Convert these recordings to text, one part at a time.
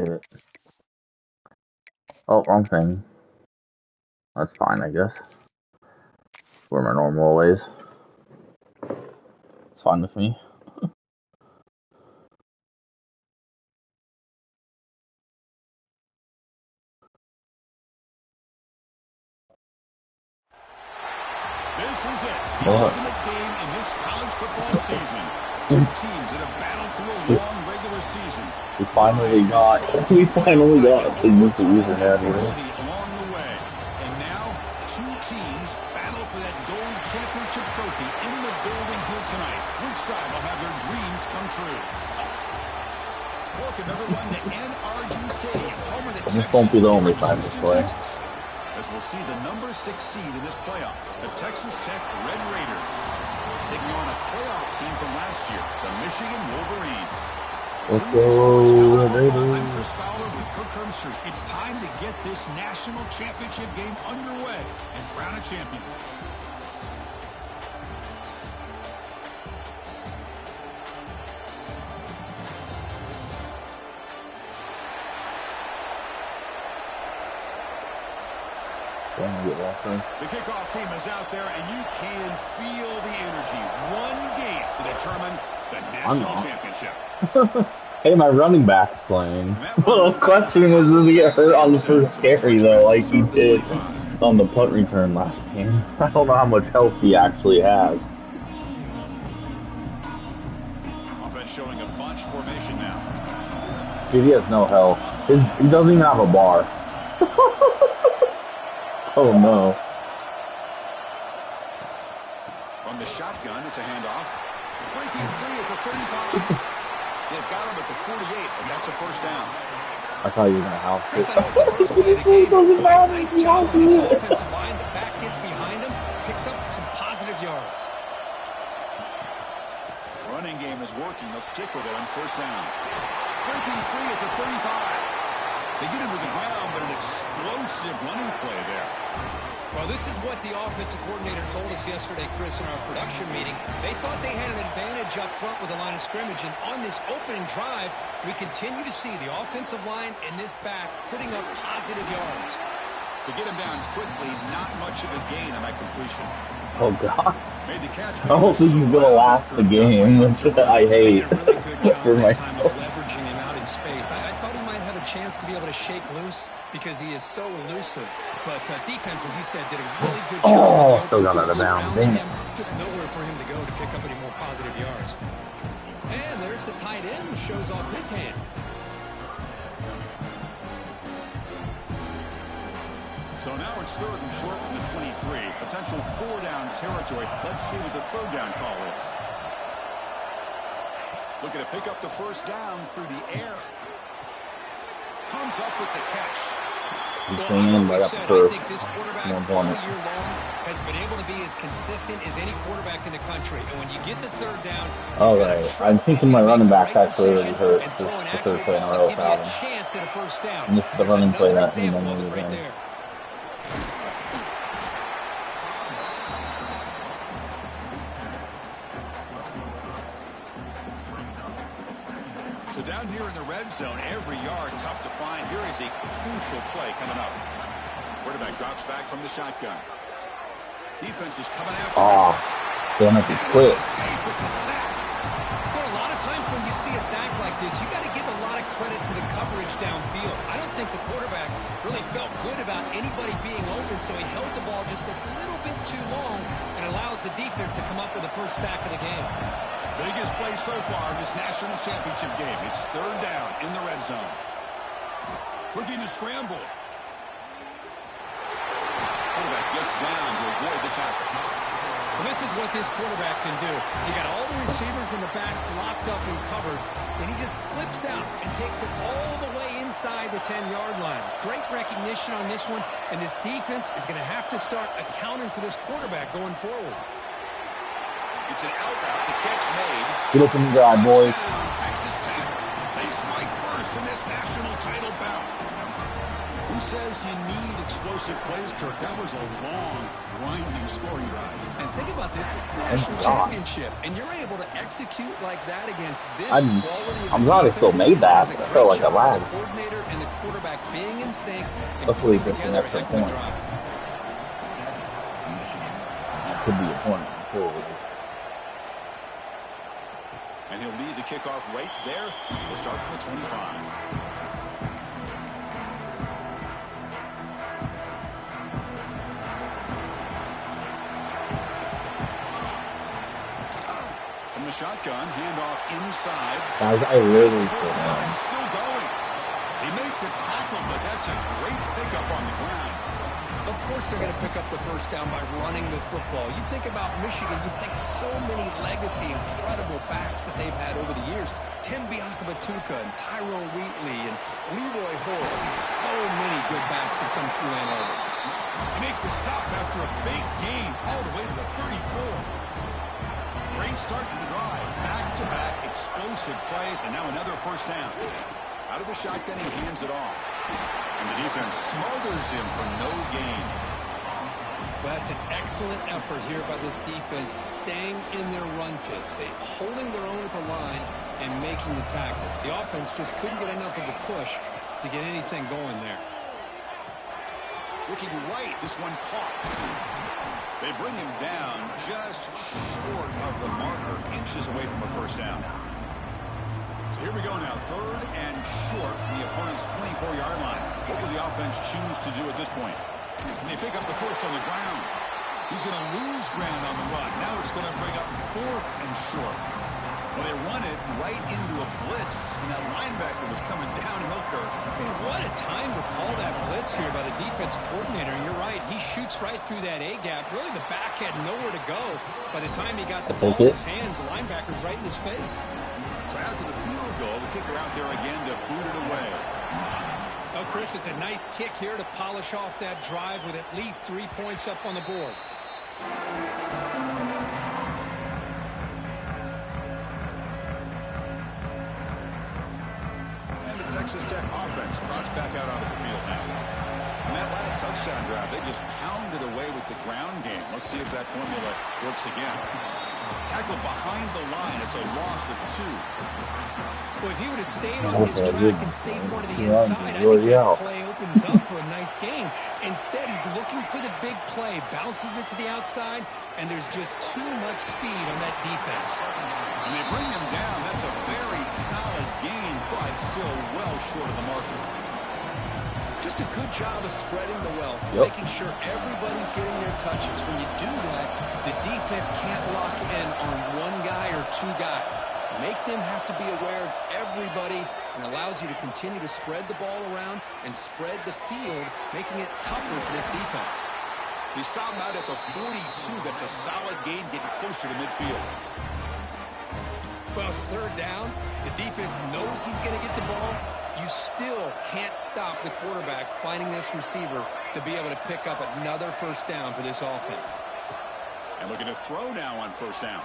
Hit it. Oh, wrong thing. That's fine, I guess. We're my normal ways. It's fine with me. This is it. The ultimate game in this college football season. Two teams that have battled through a long regular season. We finally got to use the username. Along the way. And now, two teams battle for that gold championship trophy in the building here tonight. Which side will have their dreams come true? Welcome everyone to NRG Stadium, home of the Texans. This won't be the only time this play. As we'll see the number 6 seed in this playoff, the Texas Tech Red Raiders, taking on a playoff team from last year, the Michigan Wolverines. Let's go, Raiders. I'm Chris Fowler with Kirk Hermstreet. It's time to get this national championship game underway and crown a champion. The kickoff team is out there, and you can feel the energy. One game to determine the national championship. Hey, my running back's playing. The question is, does he get hurt on the first carry, though, like he did on the punt return last game? I don't know how much health he actually has. Offense showing a bunch formation now. Dude, he has no health. He doesn't even have a bar. Oh no. From the shotgun, it's a handoff. Breaking free at the 35. They've got him at the 48, and that's a first down. I thought you were going to help. Chris, I know it's the first play of the game. Nice job on this offensive line. The back gets behind him, picks up some positive yards. Running game is working. They'll stick with it on first down. Breaking free at the 35. They get him to the ground, but an explosive running play there. Well, this is what the offensive coordinator told us yesterday, Chris, in our production meeting. They thought they had an advantage up front with the line of scrimmage, and on this opening drive, we continue to see the offensive line and this back putting up positive yards. To get him down quickly, not much of a gain on that completion. Oh, God. Made the catch. I don't think he's going to last the game. That's what I hate. Did a really good job that time of leveraging him out in space. I thought he might have a chance to be able to shake loose because he is so elusive. But defense, as you said, did a really good job. Oh, still got out of bounds. Dang it. Just nowhere for him to go to pick up any more positive yards. And there's the tight end who shows off his hands. So now it's third and short with the 23. Potential 4-down territory. Let's see what the third down call is. Looking to pick up the first down through the air. Comes up with the catch. He's swinging right up the first. I think this quarterback all year long has been able to be as consistent as any quarterback in the country. And when you get the third down, all right. I'm thinking my running back actually already hurt. This is the third play in a row without him. And this is the running play that he normally is in. So down here in the red zone, every yard tough to find. Here is a crucial play coming up. Quarterback drops back from the shotgun. Defense is coming after him. Oh, they must be quick. It's a sack. Well, a lot of times when you see a sack like this, you got to give a lot of credit to the coverage downfield. I don't think the quarterback really felt good about anybody being open, so he held the ball just a little bit too long and allows the defense to come up with the first sack of the game. Biggest play so far in this national championship game. It's third down in the red zone. Looking to scramble. Quarterback gets down to avoid the tackle. Well, this is what this quarterback can do. You got all the receivers and the backs locked up and covered, and he just slips out and takes it all the way inside the 10-yard line. Great recognition on this one, and this defense is going to have to start accounting for this quarterback going forward. It's an out route. The catch made. Get up in the drive, boys. Texas Tech. They strike first in this national title bout. Who says you need explosive plays, Kirk? That was a long, grinding scoring drive. And think about this is the national championship, and you're able to execute like that against this quality of I'm glad I still made that. I felt like a lag. The coordinator and the quarterback being in sync and Hopefully putting it's an together a extra heck of a point. drive. That could be a point. And he'll lead the kickoff right there. We'll start from the 25. The shotgun, handoff inside. Guys, I really Still going. They make the tackle, but that's a great pickup on the ground. Of course they're going to pick up the first down by running the football. You think about Michigan, you think so many legacy, incredible backs that they've had over the years. Tim Biakabatuka and Tyrone Wheatley and Leroy Hoare. So many good backs have come through Ann Arbor. They make the stop after a big gain all the way to the 34. Great start to the drive. Back-to-back explosive plays, and now another first down. Out of the shotgun, he hands it off. And the defense smothers him for no gain. Well, that's an excellent effort here by this defense, staying in their run fits. They holding their own at the line and making the tackle. The offense just couldn't get enough of a push to get anything going there. Looking right, this one caught. They bring him down just short of the marker, inches away from a first down. So here we go now, 3rd and short from the opponent's 24-yard line. What will the offense choose to do at this point? And they pick up the first on the ground. He's going to lose ground on the run. Now it's going to bring up 4th and short. Well, they run it right into a blitz, and that linebacker was coming downhill, Kirk. Man, what a time to call that blitz here by the defensive coordinator. And you're right, he shoots right through that A-gap. Really, the back had nowhere to go. By the time he got the ball in his hands, the linebacker's right in his face. So after the field goal, the kicker out there again to boot it away. Oh, Chris, it's a nice kick here to polish off that drive with at least 3 points up on the board. Texas Tech offense trots back out onto the field now. And that last touchdown drive, they just pounded away with the ground game. Let's see if that formula works again. Tackle behind the line. It's a loss of 2. Well, if he would have stayed on his track and stayed more to the inside, I think that play opens up for a nice game. Instead, he's looking for the big play, bounces it to the outside, and there's just too much speed on that defense. And they bring him down. That's a very solid gain, but still well short of the marker. Just a good job of spreading the wealth, making sure everybody's getting their touches. When you do that, the defense can't lock in on one guy or 2 guys. Make them have to be aware of everybody and allows you to continue to spread the ball around and spread the field, making it tougher for this defense. He stopped out at the 42. That's a solid gain, getting closer to midfield. Well, it's 3rd down. The defense knows he's going to get the ball. You still can't stop the quarterback finding this receiver to be able to pick up another first down for this offense. And looking to throw now on first down.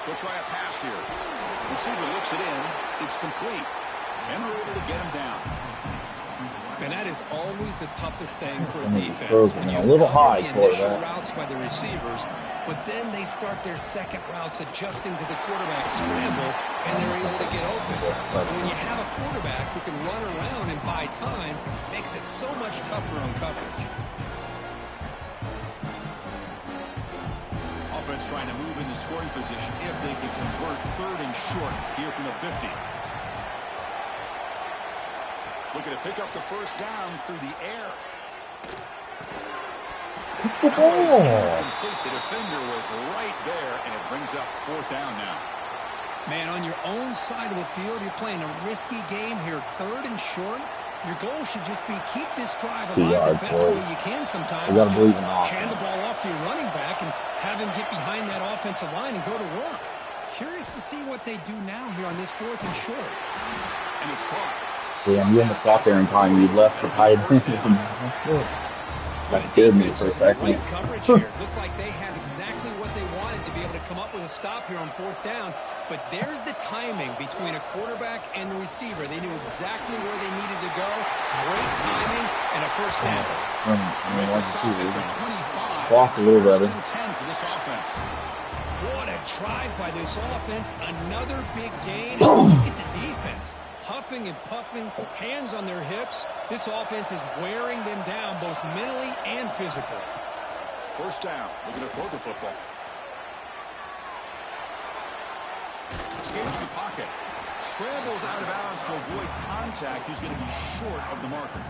He'll try a pass here. Receiver looks it in. It's complete. And they're able to get him down. And that is always the toughest thing for a defense. When you a little high the for initial that. routes by the receivers, but then they start their second routes adjusting to the quarterback scramble, and they're able to get open. And when you have a quarterback who can run around and buy time, it makes it so much tougher on coverage. Offense trying to move into scoring position if they can convert 3rd and short here from the 50. Looking to pick up the first down through the air. Complete. The defender was right there, and it brings up 4th down now. Man, on your own side of the field, you're playing a risky game here. 3rd and short. Your goal should just be keep this drive alive the best way you can sometimes. Just hand the ball off to your running back and have him get behind that offensive line and go to work. Curious to see what they do now here on this 4th and short. And it's caught. Yeah, you almost got there in time. You left the tight end. That scared me for a second. Great coverage here. Looked like they had exactly what they wanted to be able to come up with a stop here on 4th down. But there's the timing between a quarterback and the receiver. They knew exactly where they needed to go. Great timing, first down. Walk a little better. 10 for this offense. What a drive by this offense. Another big gain. Look at the defense. Huffing and puffing, hands on their hips. This offense is wearing them down both mentally and physically. First down. We're going to throw the football. Escapes the pocket. Scrambles out of bounds to avoid contact. He's going to be short of the marker.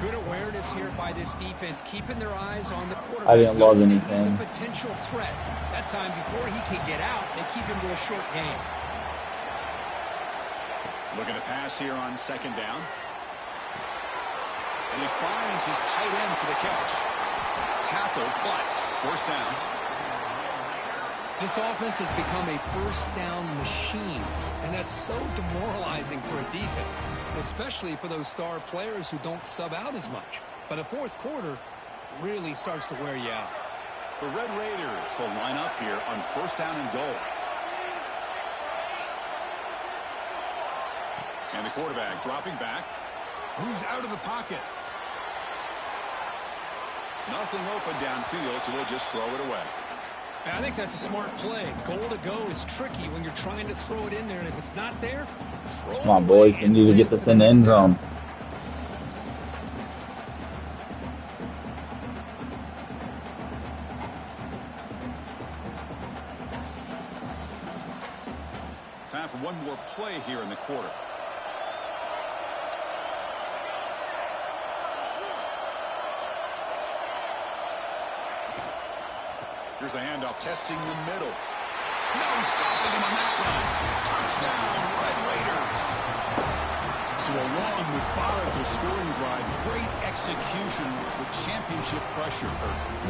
Good awareness here by this defense, keeping their eyes on the quarterback. I didn't love anything. He's a potential threat. That time before he can get out, they keep him to a short game. Looking to pass here on second down. And he finds his tight end for the catch. Tackle, but first down. This offense has become a first down machine, and that's so demoralizing for a defense, especially for those star players who don't sub out as much. But a fourth quarter really starts to wear you out. The Red Raiders will line up here on first down and goal. And the quarterback dropping back. Moves out of the pocket. Nothing open downfield, so we'll just throw it away. I think that's a smart play. Goal to go is tricky when you're trying to throw it in there, and if it's not there, throw it away. Come on, boys. We need to get this in the end zone. Time for one more play here in the quarter. Here's the handoff, testing the middle. No stopping him on that one. Touchdown, Red Raiders. So a long, methodical scoring drive. Great execution with championship pressure.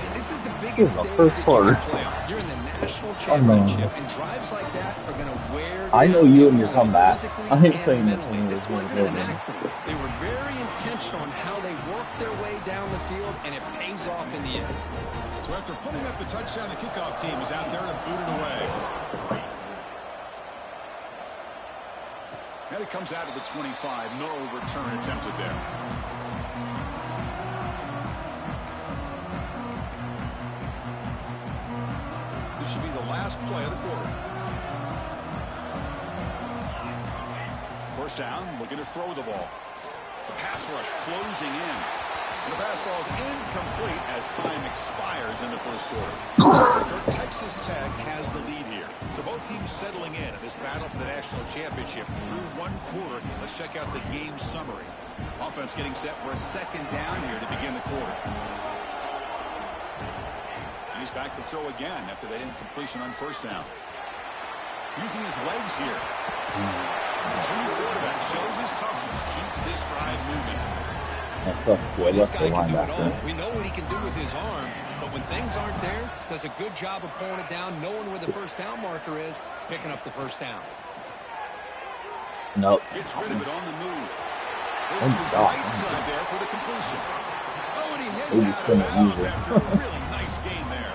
Man, this is the biggest the stage first that quarter. you can play on. You're in the national championship, and drives like that are going to wear I know down you and you your comeback. physically I ain't and saying mentally. that This thing was wasn't an good. accident. They were very intentional on how they worked their way down the field, and it pays off in the end. So after putting up a touchdown, the kickoff team is out there to boot it away. And it comes out of the 25. No return attempted there. This should be the last play of the quarter. First down, looking to throw the ball. The pass rush closing in. And the pass ball is incomplete as time expires in the first quarter. Texas Tech has the lead here. So both teams settling in this battle for the national championship through one quarter. Let's check out the game summary. Offense getting set for a second down here to begin the quarter. And he's back to throw again after that incompletion on first down. Using his legs here. The junior quarterback shows his toughness, keeps this drive moving. That's tough, boy. This Left the guy can do it linebacker. all. We know what he can do with his arm, but when things aren't there, does a good job of pulling it down, knowing where the first down marker is, picking up the first down. Nope. Gets rid of it on the move. Goes to his right side there for the completion. Oh, and he heads out of bounds after a really nice game there.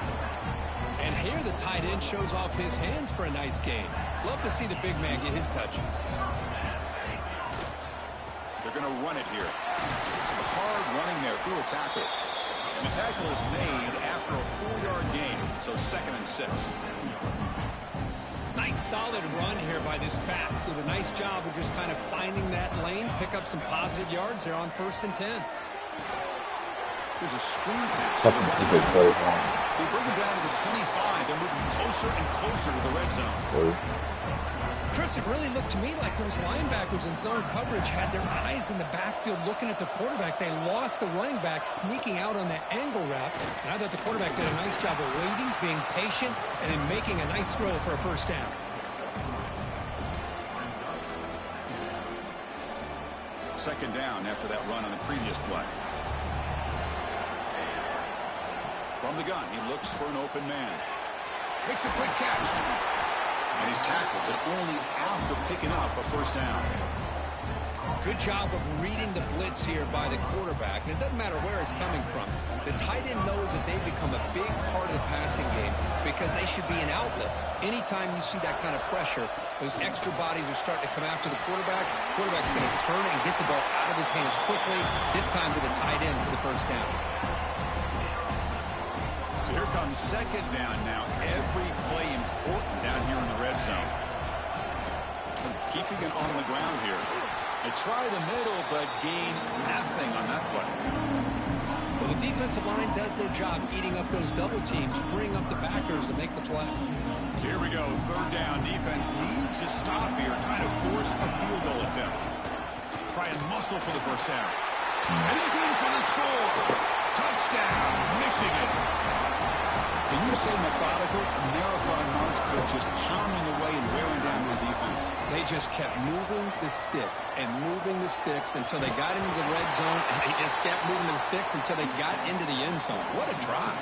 And here the tight end shows off his hands for a nice game. Love to see the big man get his touches. They're going to run it here. Some hard running there through a tackle. And the tackle is made after a 4-yard gain, so 2nd and 6. Nice solid run here by this back. Did a nice job of just kind of finding that lane, pick up some positive yards there on 1st and 10. There's a screen pass. They bring him down to the 25. They're moving closer and closer to the red zone. Chris, it really looked to me like those linebackers in zone coverage had their eyes in the backfield looking at the quarterback. They lost the running back sneaking out on that angle route. And I thought the quarterback did a nice job of waiting, being patient, and then making a nice throw for a first down. Second down after that run on the previous play. From the gun, he looks for an open man. Makes a quick catch. And he's tackled, but only after picking up a first down. Good job of reading the blitz here by the quarterback. And it doesn't matter where it's coming from. The tight end knows that they become a big part of the passing game because they should be an outlet. Anytime you see that kind of pressure, Those extra bodies are starting to come after the quarterback. Quarterback's going to turn and get the ball out of his hands quickly, this time with a tight end for the first down. So here comes second down now. Every play important down here in the red zone. Keeping it on the ground here. They try the middle, but gain nothing on that play. Well, the defensive line does their job eating up those double teams, freeing up the backers to make the play. So here we go, third down. Defense needs a stop here, trying to force a field goal attempt. Try and muscle for the first down. And he's in for the score. Touchdown, Michigan. Can you say methodical? A marathon march coach just pounding away and wearing down their defense. They just kept moving the sticks and moving the sticks until they got into the red zone, and they just kept moving the sticks until they got into the end zone. What a drive.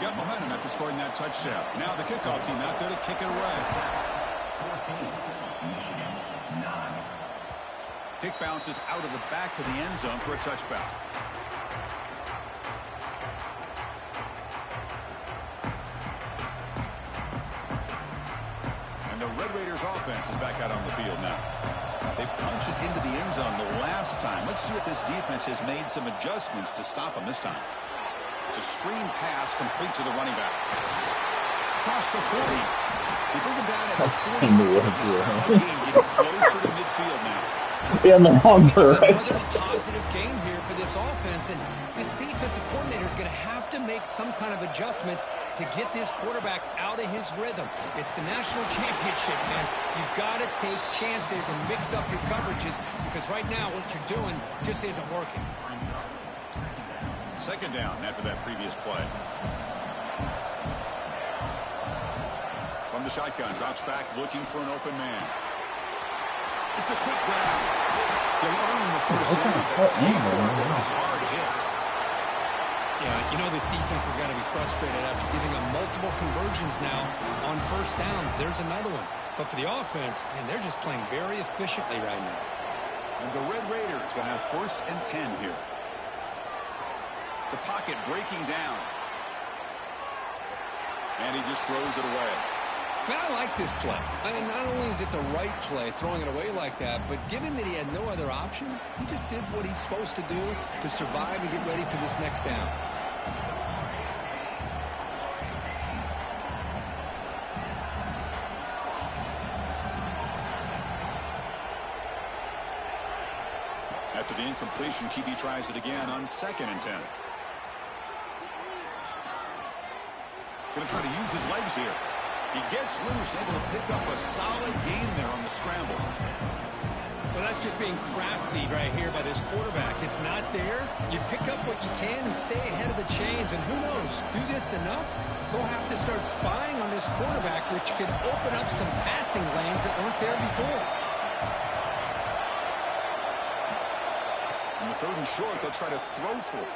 Got momentum after scoring that touchdown. Now the kickoff team out there to kick it away. 14, 9. Kick bounces out of the back of the end zone for a touchback. And the Red Raiders offense is back out on the field now. They punched it into the end zone the last time. Let's see if this defense has made some adjustments to stop them this time. It's a screen pass complete to the running back. Across the 40. They bring him down at the 40. It's a solid game, getting closer to midfield now. In the wrong direction. It's another positive game here for this offense, and this defensive coordinator is going to have to make some kind of adjustments to get this quarterback out of his rhythm. It's the national championship, man. You've got to take chances and mix up your coverages, because right now what you're doing just isn't working. Second down after that previous play. From the shotgun, drops back looking for an open man. It's a quick grab. They earn the first down. What a hard hit. Yeah, you know this defense has got to be frustrated after giving them multiple conversions now on first downs. There's another one. But for the offense, man, they're just playing very efficiently right now. And the Red Raiders will have 1st and 10 here. The pocket breaking down. And he just throws it away. Man, I like this play. I mean, not only is it the right play, throwing it away like that, but given that he had no other option, he just did what he's supposed to do to survive and get ready for this next down. After the incompletion, QB tries it again on 2nd and 10. Going to try to use his legs here. He gets loose, able to pick up a solid gain there on the scramble. Well, that's just being crafty right here by this quarterback. It's not there. You pick up what you can and stay ahead of the chains. And who knows, do this enough, they'll have to start spying on this quarterback, which could open up some passing lanes that weren't there before. On the 3rd and short, they'll try to throw for it.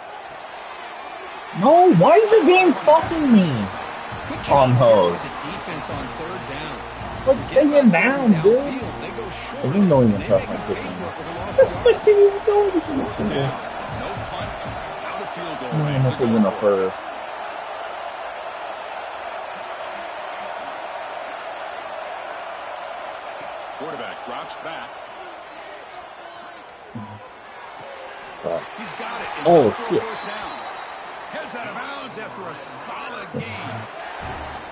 No, why is the game fucking me? On hose. The defense on 3rd down. Let's take him down, dude. They go short. I didn't know he was tough like this. I didn't even know he was No punt, out of field goal range. I'm not good enough for. Quarterback drops back. He's got it. Oh, shit. First down. Heads out of bounds after a solid game.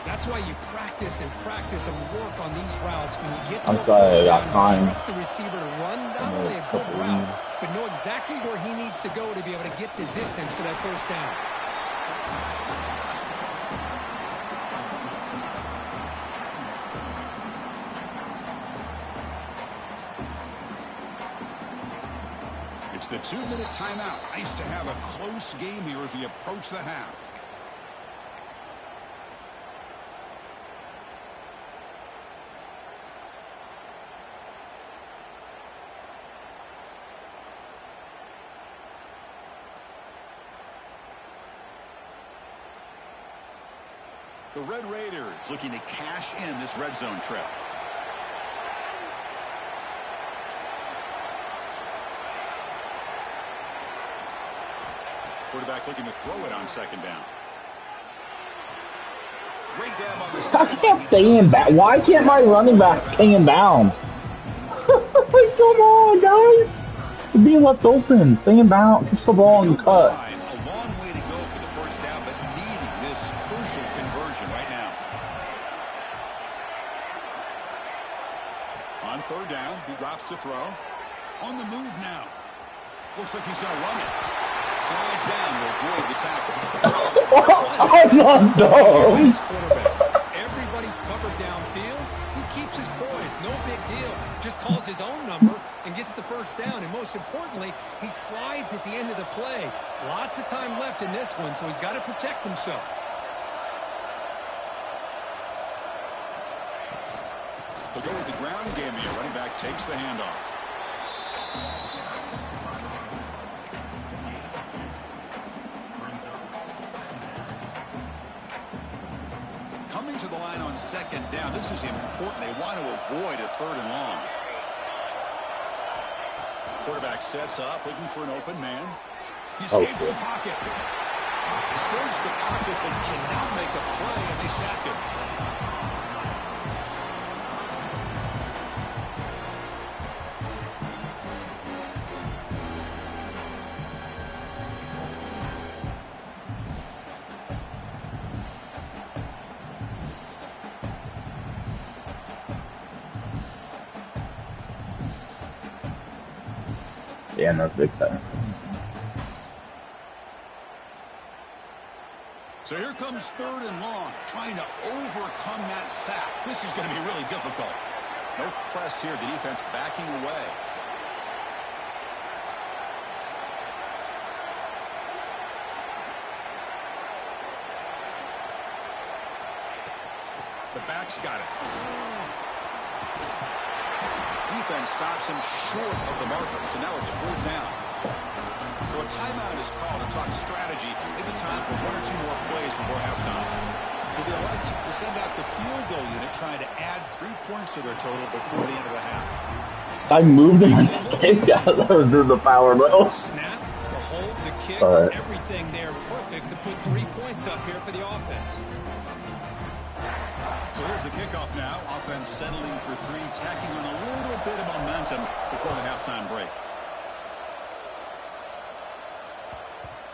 That's why you practice and work on these routes. When you get to I'm a sorry, I fourth got down, time. you trust the receiver to run not only a good route, but know exactly where he needs to go to be able to get the distance for that first down. It's the 2-minute timeout. Nice to have a close game here as we approach the half. The Red Raiders looking to cash in this red zone trip. Quarterback looking to throw it on 2nd down. Great grab on the I sideline. can't stay in back. Why can't my running back stay in bounds? Come on, guys. You're being left open. Stay in bounds. Catch the ball and cut. A long way to go for the first down, but needing this crucial conversion right now. On third down, he drops to throw. On the move now. Looks like he's going to run it. Slides down to avoid the tackle. I'm not dumb. Everybody's covered downfield. He keeps his poise. No big deal. Just calls his own number and gets the first down. And most importantly, he slides at the end of the play. Lots of time left in this one, so he's got to protect himself. They'll go with the ground game here. Running back takes the handoff. Coming to the line on second down. This is important. They want to avoid a third and long. Quarterback sets up, looking for an open man. He escapes the pocket. Escapes the pocket, but cannot make a play, and they sack him. Yeah, and that's big exciting. So here comes third and long, trying to overcome that sack. This is going to be really difficult. No press here. The defense backing away. The back's got it. Defense stops him short of the marker, so now it's fourth down. So a timeout is called to talk strategy. Maybe time for one or two more plays before halftime. So they elect to send out the field goal unit, trying to add 3 points to their total before the end of the half. I moved him. I was doing the power low. Snap, the hold, the kick, everything there perfect to put 3 points up here for the offense. So here's the kickoff now. Offense settling for 3, tacking on a little bit of momentum before the halftime break.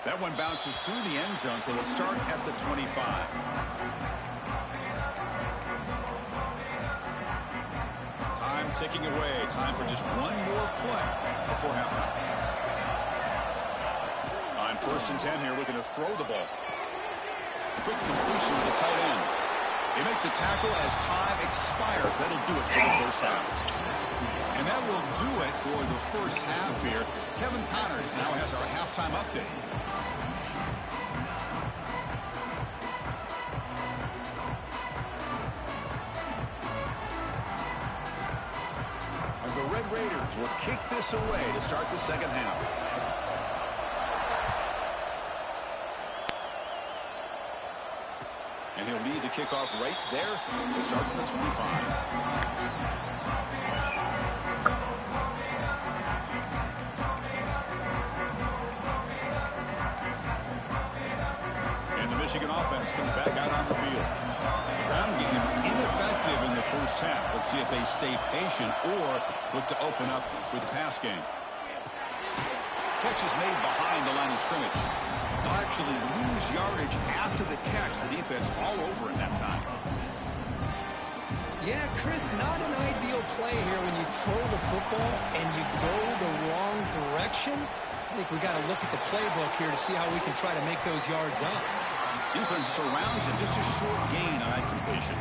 That one bounces through the end zone, so they'll start at the 25. Time ticking away. Time for just one more play before halftime. On 1st and 10 here, looking to throw the ball. Quick completion to the tight end. They make the tackle as time expires. That'll do it for the first half. And that will do it for the first half here. Kevin Connors now has our halftime update. And the Red Raiders will kick this away to start the second half. And he'll lead the kickoff right there to start from the 25. And the Michigan offense comes back out on the field. The ground game ineffective in the first half. Let's see if they stay patient or look to open up with the pass game. Catch is made behind the line of scrimmage. They'll actually lose yardage after the catch. The defense all over in that time. Yeah, Chris, not an ideal play here when you throw the football and you go the wrong direction. I think we got to look at the playbook here to see how we can try to make those yards up. Defense surrounds him. Just a short gain on that completion.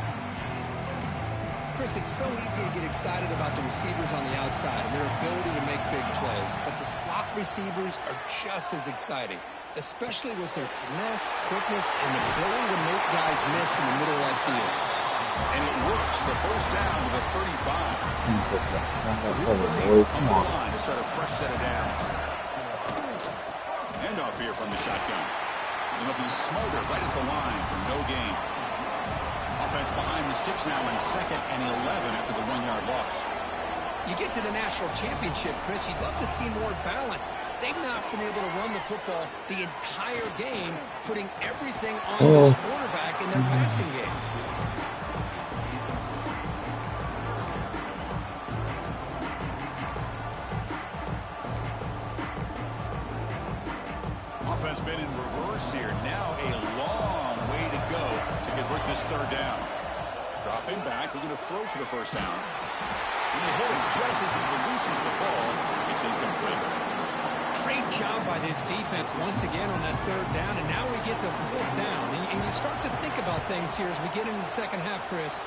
Chris, it's so easy to get excited about the receivers on the outside and their ability to make big plays, but the slot receivers are just as exciting, especially with their finesse, quickness, and the ability to make guys miss in the middle of that field. And it works. The first down to the 35. Wolverines come to the line to set a fresh set of downs. Handoff here from the shotgun. And they'll be smothered right at the line for no gain. Offense behind the 6 now in 2nd and 11 after the 1-yard loss. You get to the national championship, Chris, you'd love to see more balance. They've not been able to run the football the entire game, putting everything on this quarterback in their passing game. Offense been in reverse here. Now a long way to go to convert this third down. Dropping back, looking to throw for the first down. And they hit him just as he releases the ball. It's incomplete. Great job by this defense once again on that third down, and now we get to fourth down. And you start to think about things here as we get into the second half, Chris.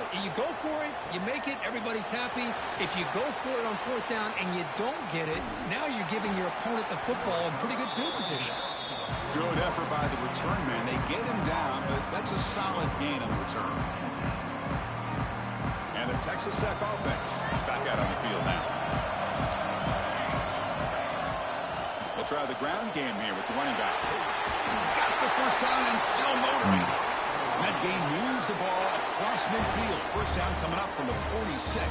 You go for it, you make it, everybody's happy. If you go for it on fourth down and you don't get it, now you're giving your opponent the football in pretty good field position. Good effort by the return man. They get him down, but that's a solid gain on the return. And the Texas Tech offense is back out on the field now. They'll try the ground game here with the running back. He's got the first down and still motoring. And that game moves the ball across midfield. First down coming up from the 46.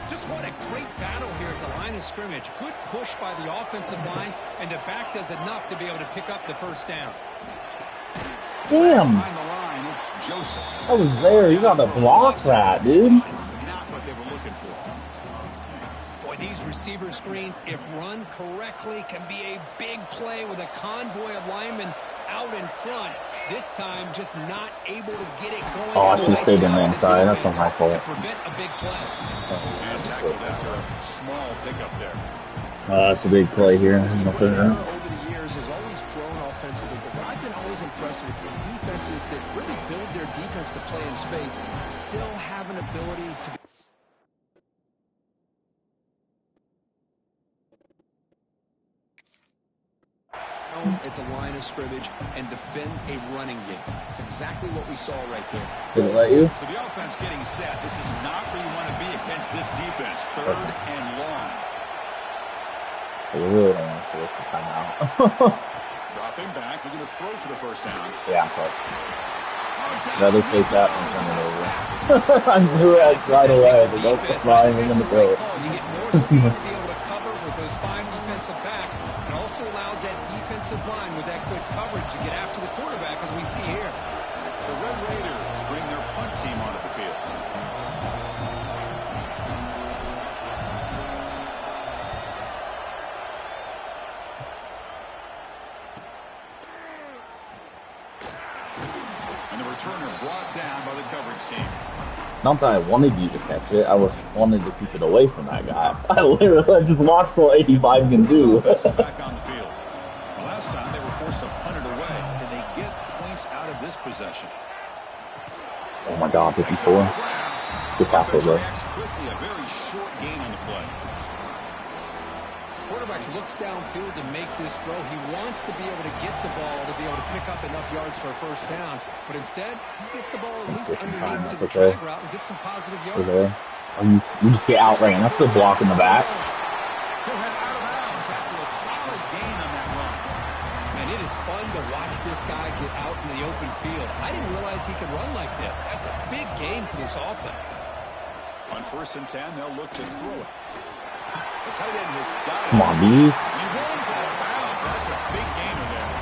Just what a great battle here at the line of scrimmage. Good push by the offensive line, and the back does enough to be able to pick up the first down. Damn. Behind the line, it's Joseph. I was there. You got to block that, dude. Not what they were looking for. Boy, these receiver screens, if run correctly, can be a big play with a convoy of linemen out in front. This time, just not able to get it going. Oh, I should have stayed in the inside. That's not my fault. To prevent a big play. And tackled after a small pickup there. That's a big play here. Over the years has always grown offensively, but what I've been always impressed with defenses that really build their defense to play in space still have an ability to be at the line of scrimmage and defend a running game. It's exactly what we saw right there. Did it let you? So the offense getting set. This is not where you want to be against this defense. Third and long. You really don't want to waste the time out. Dropping back. Looking to throw for the first down. Yeah, but rather take that and turn it over. I knew it right away. But don't flying in the throw. You get more speed to be able to cover with those 5 defensive backs. It also allows that defensive line with that good coverage to get after the quarterback, as we see here. The Red Raiders bring their punt team onto the field. And the returner brought down by the coverage team. Not that I wanted you to catch it, I wanted to keep it away from that guy. I just watched what 85 can do. Back on the field. The last time they were forced to punt it away. Can they get points out of this possession? Oh my god, 54. Good tackle, bro. Quickly, a very short gain on the play. Quarterback looks downfield to make this throw. He wants to be able to get the ball to be able to pick up enough yards for a first down. But instead, he gets the ball at least underneath to the drag route and gets some positive yards. You just get outran. That's the block in the back. He'll head out of bounds after a solid gain on that run. And it is fun to watch this guy get out in the open field. I didn't realize he could run like this. That's a big gain for this offense. On 1st and 10, they'll look to throw it. The tight end has got it. Come on, B. He runs out of bounds. That's a big gainer there.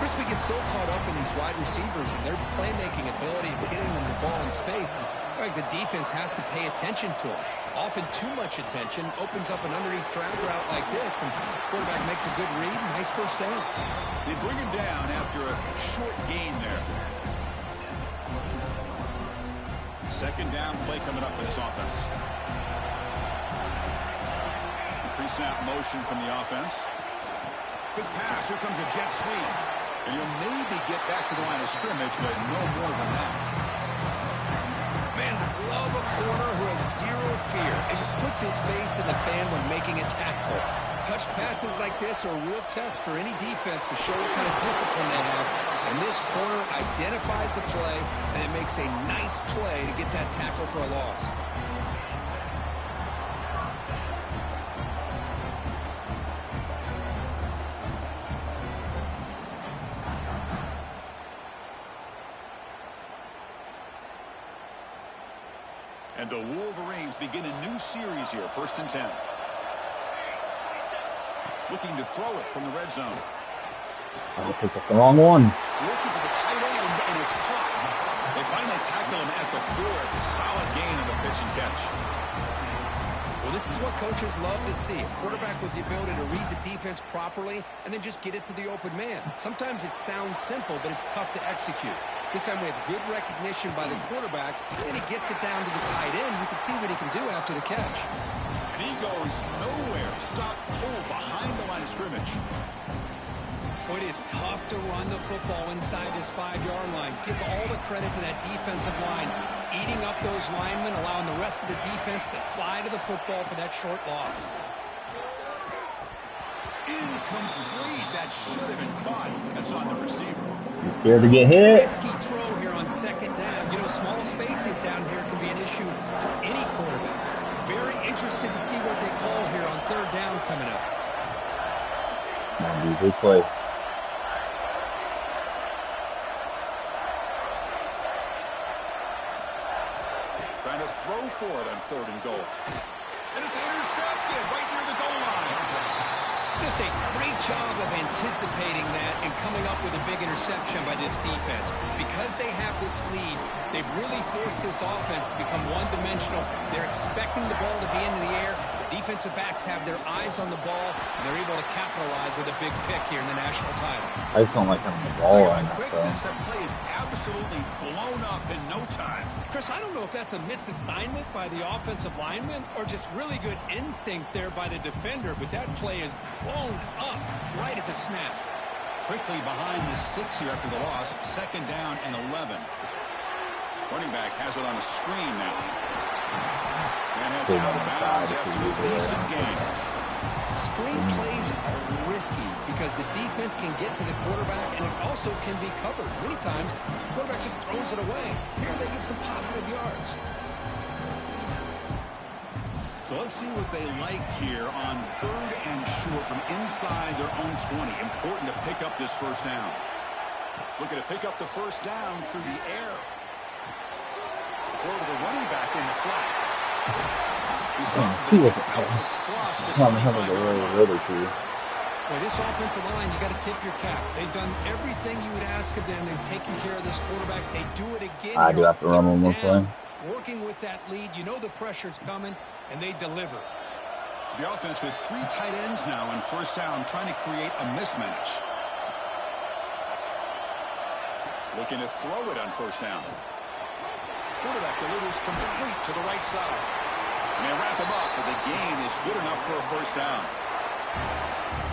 Chris, we get so caught up in these wide receivers and their playmaking ability and getting them the ball in space. And, the defense has to pay attention to them. Often too much attention opens up an underneath drag route like this, and the quarterback makes a good read. Nice first down. They bring him down after a short gain there. Second down play coming up for this offense. Pre-snap motion from the offense. Good pass. Here comes a jet sweep. And you'll maybe get back to the line of scrimmage, but no more than that. Man, I love a corner who has zero fear. It just puts his face in the fan when making a tackle. Touch passes like this are a real test for any defense to show what kind of discipline they have. And this corner identifies the play, and it makes a nice play to get that tackle for a loss. And the Wolverines begin a new series here, 1st and 10. Looking to throw it from the red zone. I picked up the wrong one. Looking for the tight end, and it's caught. They finally tackle him at the 4. It's a solid gain on the pitch and catch. Well, this is what coaches love to see. A quarterback with the ability to read the defense properly and then just get it to the open man. Sometimes it sounds simple, but it's tough to execute. This time we have good recognition by the quarterback, and he gets it down to the tight end. You can see what he can do after the catch. And he goes nowhere. Stop cold behind the line of scrimmage. Well, it is tough to run the football inside this 5-yard line. Give all the credit to that defensive line, eating up those linemen, allowing the rest of the defense to fly to the football for that short loss. Incomplete. That should have been caught. That's on the receiver. You're scared to get hit. Risky throw here on 2nd down. You know, small spaces down here can be an issue for any quarterback. Very interested to see what they call here on 3rd down coming up. Come on, dude, big play. Trying to throw for it on 3rd and goal. And it's intercepted right near the goal line. Just a great job of anticipating that and coming up with a big interception by this defense. Because they have this lead, they've really forced this offense to become one-dimensional. They're expecting the ball to be into the air. The defensive backs have their eyes on the ball, and they're able to capitalize with a big pick here in the national title. I just don't like having the ball on that, Quickness, that play is absolutely blown up in no time. Chris, I don't know if that's a misassignment by the offensive lineman or just really good instincts there by the defender, but that play is blown up right at the snap. Quickly behind the sticks here after the loss. 2nd down and 11. Running back has it on a screen now. And heads out of bounds after a decent game. Screen plays are risky because the defense can get to the quarterback, and it also can be covered. Many times, the quarterback just throws it away. Here they get some positive yards. So let's see what they like here on 3rd and short from inside their own 20. Important to pick up this 1st down. Looking to pick up the 1st down through the air. Throw to the running back in the flat. He's talking across the 25-yard line. Boy, this offensive line, you got to tip your cap. They've done everything you would ask of them in taking care of this quarterback. They do it again. I do have to run one more play. Working with that lead, you know the pressure's coming, and they deliver. The offense with 3 tight ends now in 1st down, trying to create a mismatch. Looking to throw it on 1st down. Quarterback delivers complete to the right side. And they wrap him up, but the gain is good enough for a 1st down.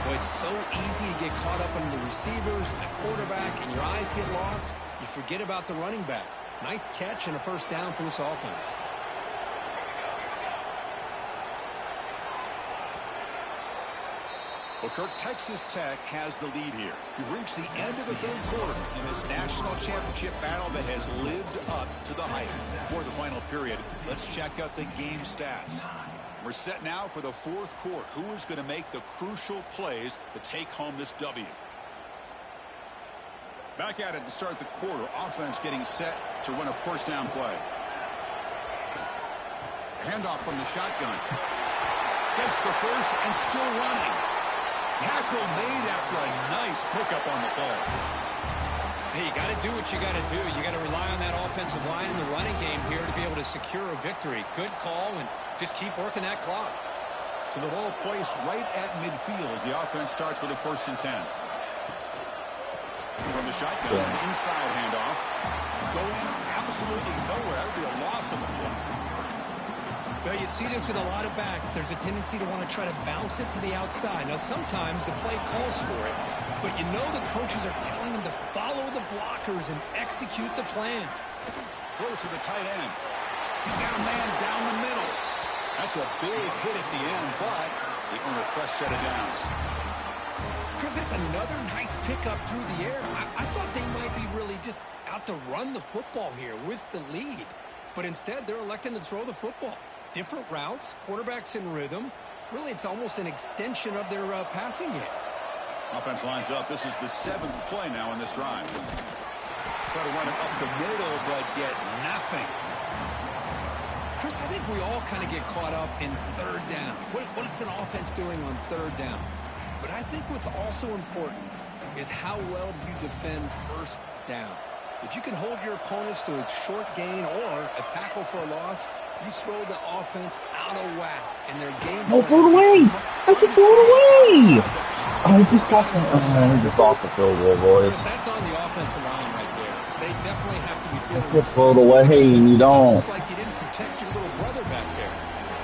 Boy, it's so easy to get caught up in the receivers and the quarterback, and your eyes get lost. You forget about the running back. Nice catch and a 1st down for this offense. Well, Kirk, Texas Tech has the lead here. We've reached the end of the 3rd quarter in this national championship battle that has lived up to the hype. Before the final period, let's check out the game stats. We're set now for the 4th quarter. Who is going to make the crucial plays to take home this W? Back at it to start the quarter. Offense getting set to run a 1st down play. Handoff from the shotgun. Gets the 1st and still running. Tackle made after a nice pickup on the play. Hey, you got to do what you got to do. You got to rely on that offensive line in the running game here to be able to secure a victory. Good call, and just keep working that clock. So the ball placed right at midfield as the offense starts with a 1st and 10. From the shotgun, an inside handoff. Going absolutely nowhere. That would be a loss on the play. Well, you see this with a lot of backs. There's a tendency to want to try to bounce it to the outside. Now, sometimes the play calls for it, but you know the coaches are telling them to follow the blockers and execute the plan. Close to the tight end. He's got a man down the middle. That's a big hit at the end, but they earn a fresh set of downs. Chris, that's another nice pickup through the air. I thought they might be really just out to run the football here with the lead, but instead they're electing to throw the football. Different routes, quarterbacks in rhythm. Really, it's almost an extension of their passing game. Offense lines up. This is the 7th play now in this drive. Try to run it up the middle, but get nothing. Chris, Chris, I think we all kind of get caught up in third down. What's an offense doing on third down? But I think what's also important is how well do you defend first down. If you can hold your opponents to a short gain or a tackle for a loss, you throw the offense out of whack in their game. No, throw it away! I said throw it away! I was just talking. Just off the field goal, boys. Chris, that's on the offensive line right there. They definitely have to be feeling Just throw it away, and you don't. It's like you didn't protect your little brother back there.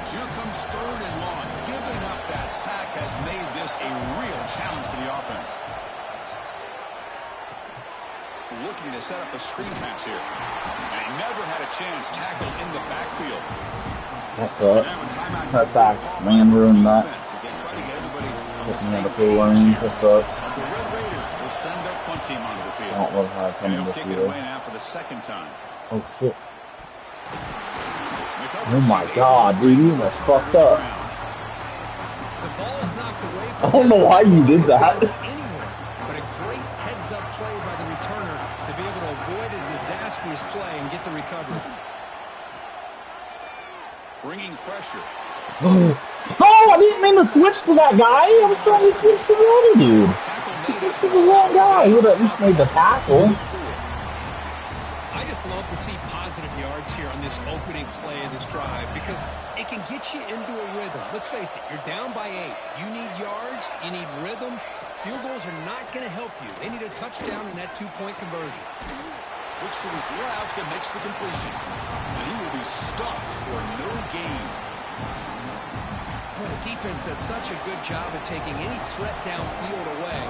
So here comes third and long. Giving up that sack has made this a real challenge for the offense. Looking to set up a screen pass here. And he never had a chance tackled in the backfield. That's up. Cut back. Man ruined that. Looking at the full lane. That's up. The Red Raiders will send their punt team onto the field. I don't love how I come And in he'll this kick it field. away now for the second time. Oh, shit. Oh, my God, dude. You almost fucked up. The ball is knocked away I from don't know why you did that. anywhere, but a great heads-up play by the returner to be able to avoid a disastrous play and get the recovery. Bringing pressure. Oh, I didn't mean to switch to that guy. I was trying to switch to the other dude. Switch to the wrong guy. He would have at least made the tackle. I just love to see positive yards here on this opening play of this drive because it can get you into a rhythm. Let's face it, you're down by 8. You need yards, you need rhythm. Field goals are not going to help you. They need a touchdown and that 2-point conversion. Looks to his left and makes the completion. And he will be stuffed for no gain. Boy, the defense does such a good job of taking any threat downfield away.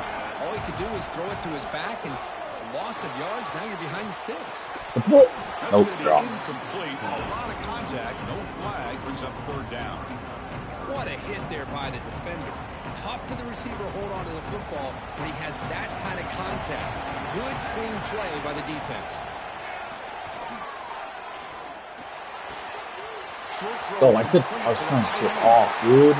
All he could do is throw it to his back, and a loss of yards, now you're behind the sticks. That's Nope, going to be drop. incomplete. A lot of contact, no flag, brings up third down. What a hit there by the defender. Tough for the receiver to hold on to the football when he has that kind of contact. Good, clean play by the defense. Oh, I was trying to get off, dude.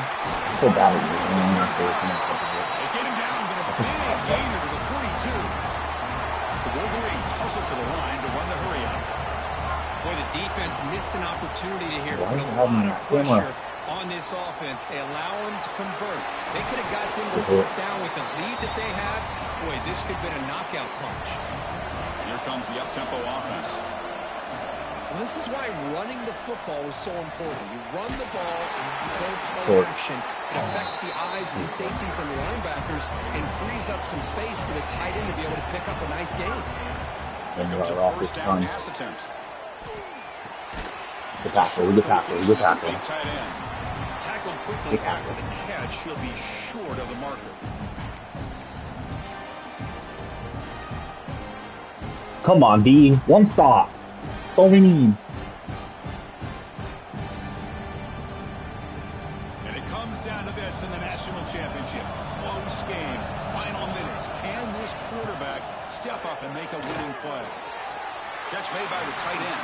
So bad at this. They get him down, but a big gainer to the 42. The Wolverines hustle to the line to run the hurry up. Boy, the defense missed an opportunity to here. Why Put is a it having lot of that camera? pressure on this offense. They allow them to convert. They could have got them to fourth down with the lead that they have. Boy, this could have been a knockout punch. Here comes the up-tempo offense. Well, this is why running the football is so important. You run the ball and you go play action. It affects the eyes of the safeties and the linebackers and frees up some space for the tight end to be able to pick up a nice gain. Here comes a first down pass attempt. The tackle, the tackle, the tackle. Big tight end. Tackled quickly after the catch. He'll be short of the marker. Come on, D. One stop. That's all we need. And it comes down to this in the national championship. Close game. Final minutes. Can this quarterback step up and make a winning play? Catch made by the tight end.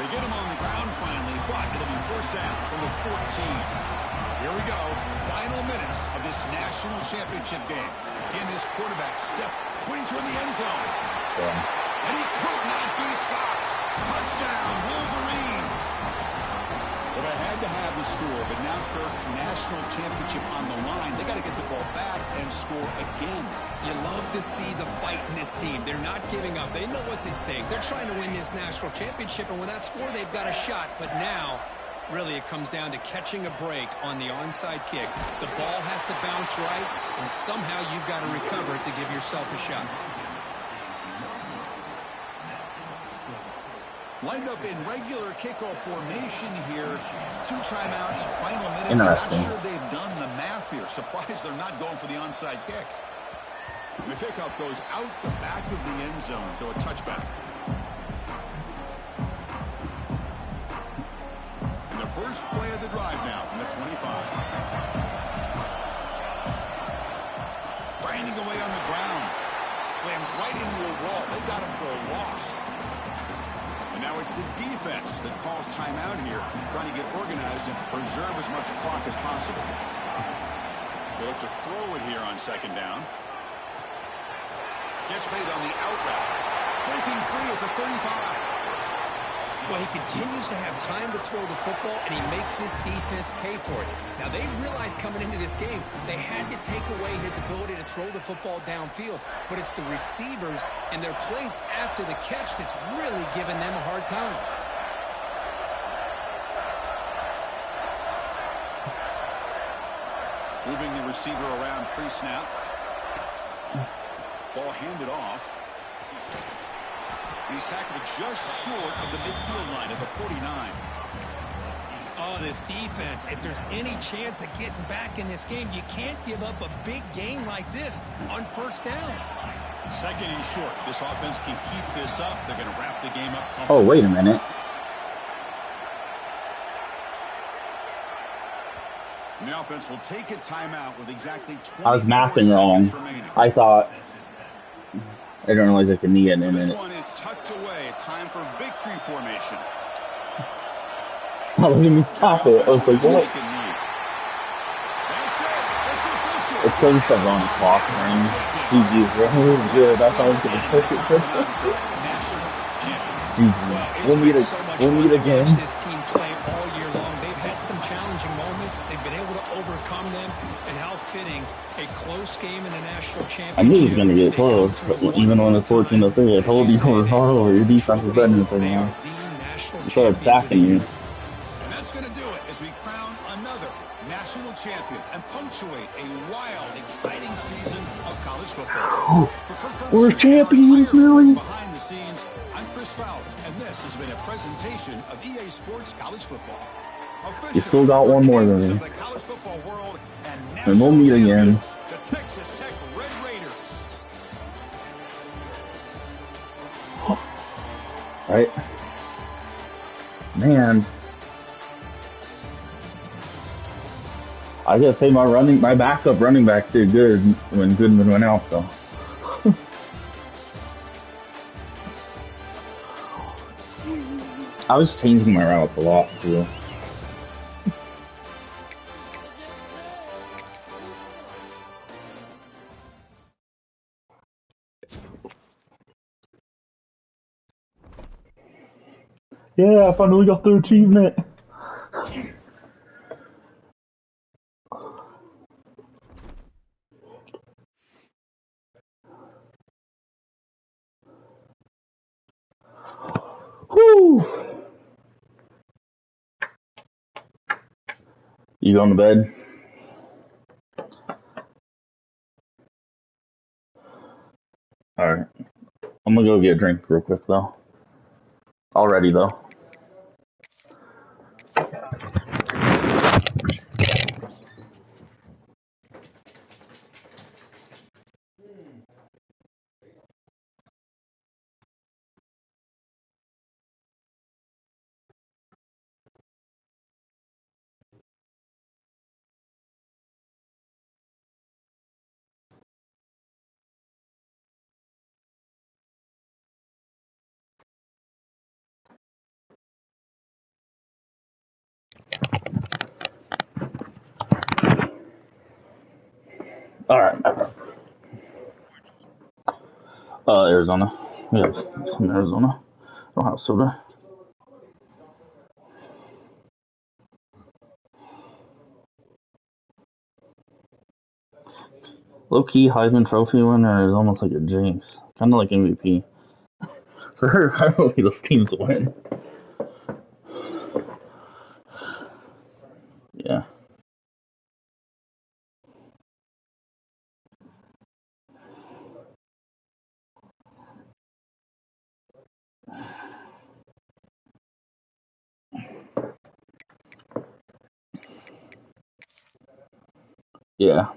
They get him on the ground finally, but it'll be first down from the 14. Here we go. Final minutes of this national championship game. Can this quarterback step, pointing toward the end zone? Yeah. And he could not be stopped. Touchdown, Wolverines. Well, they had to have the score, but now, Kirk, national championship on the line. They got to get the ball back and score again. You love to see the fight in this team. They're not giving up. They know what's at stake. They're trying to win this national championship, and with that score, they've got a shot. But now, really, it comes down to catching a break on the onside kick. The ball has to bounce right, and somehow you've got to recover it to give yourself a shot. Lined up in regular kickoff formation here. 2 timeouts, final minute. Interesting. I'm not sure they've done the math here. Surprised they're not going for the onside kick. The kickoff goes out the back of the end zone, so a touchback. And the first play of the drive now from the 25. Grinding away on the ground. Slams right into a wall. They got him for a loss. And now it's the defense that calls timeout here, trying to get organized and preserve as much clock as possible. They look to throw it here on second down. Gets made on the out route. Breaking free at the 35. Well, he continues to have time to throw the football, and he makes his defense pay for it. Now, they realized coming into this game they had to take away his ability to throw the football downfield, but it's the receivers and their plays after the catch that's really giving them a hard time. Moving the receiver around pre-snap. Ball handed off. He's tackled just short of the midfield line at the 49. Oh, this defense, if there's any chance of getting back in this game, you can't give up a big gain like this on first down. Second and short. This offense can keep this up. They're going to wrap the game up comfortably. Oh, wait a minute. And the offense will take a timeout with exactly 24 I was mathing wrong. remaining. I thought... I didn't realize I could knee it in a This minute. one is tucked away. Time for victory formation. Oh, let me stop it. I was like, what? Take a knee. That's it. It's official. It's because it's on the clock, man. GG's really good. That's how I was going to push it. National champions. We'll meet again. This team play all year long. They've had some challenging moments. They've been able to overcome them. And how fitting a close game in a national championship. I knew it was going to get close, but even when it's 14-3, I told you it was hard. Your defense is better than the thing now. Instead of sacking you. And that's going to do it as we crown another national champion and punctuate a wild, exciting season of college football. We're champions, really. Behind the scenes, I'm Chris Fowler, and this has been a presentation of EA Sports College Football. You still got one more than me. The college football world And we'll meet again. the Texas Tech Red Raiders. Right? Man. I gotta say my backup running back did good when Goodman went out though. I was changing my routes a lot too. Yeah, I finally got the achievement. Whew. You going to bed? Alright. I'm gonna go get a drink real quick though. Already though. Alright. Arizona. Yes, from Arizona. Ohio soda. Low-key Heisman Trophy winner is almost like a jinx. Kind of like MVP. For apparently those teams win. Yeah. Yeah.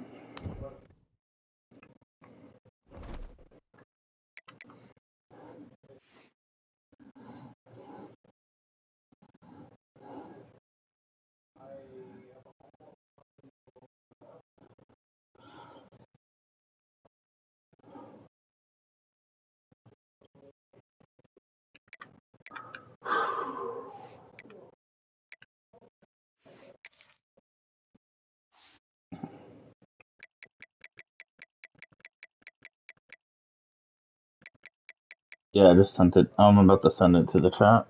Yeah, I just sent it. I'm about to send it to the chat.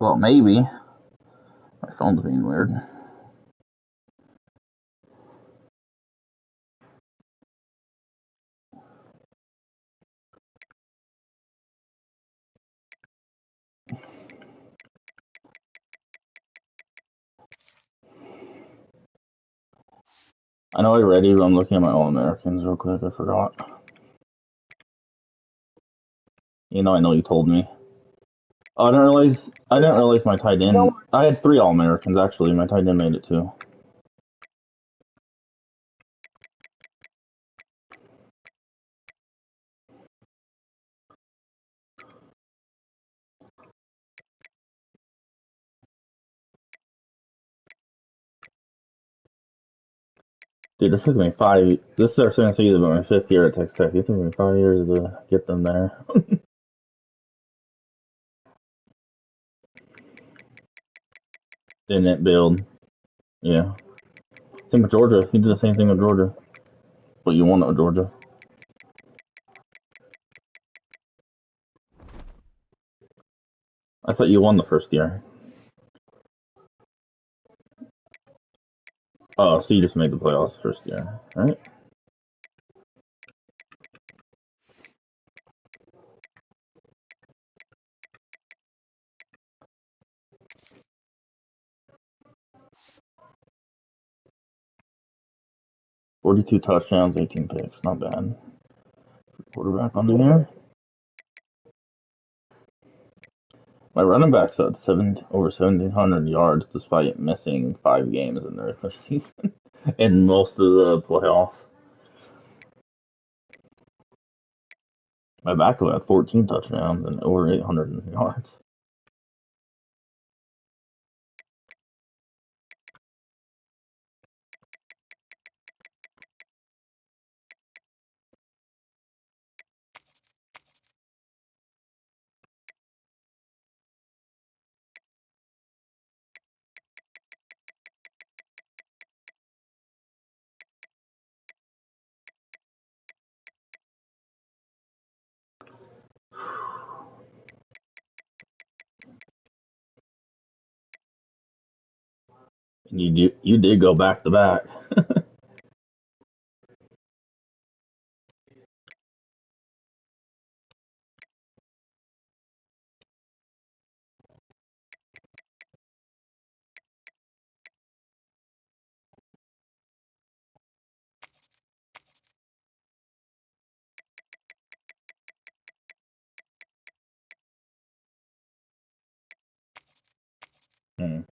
Well, maybe. My phone's being weird. I know I read you, but I'm looking at my All-Americans real quick. I forgot. You know you told me. Oh, I didn't realize my tight end. I had 3 All-Americans, actually. My tight end made it, too. Dude, this took me 5... This is our second season, but my 5th year at Texas Tech. It took me 5 years to get them there. Didn't build. Yeah. Same with Georgia. He did the same thing with Georgia. But you won at Georgia. I thought you won the first year. Oh, so you just made the playoffs first year, right? $42 touchdowns, 18 picks. Not bad. Quarterback on the year. My running backs had over 1,700 yards despite missing 5 games in the regular season and most of the playoffs. My backup had 14 touchdowns and over 800 yards. And you did go back to back. Mm,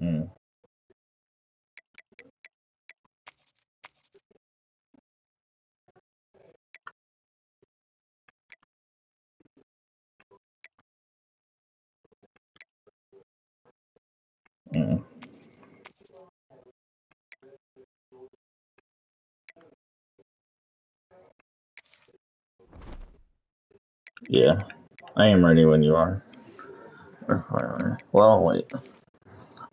mm, mm. Yeah, I am ready when you are. Well, wait.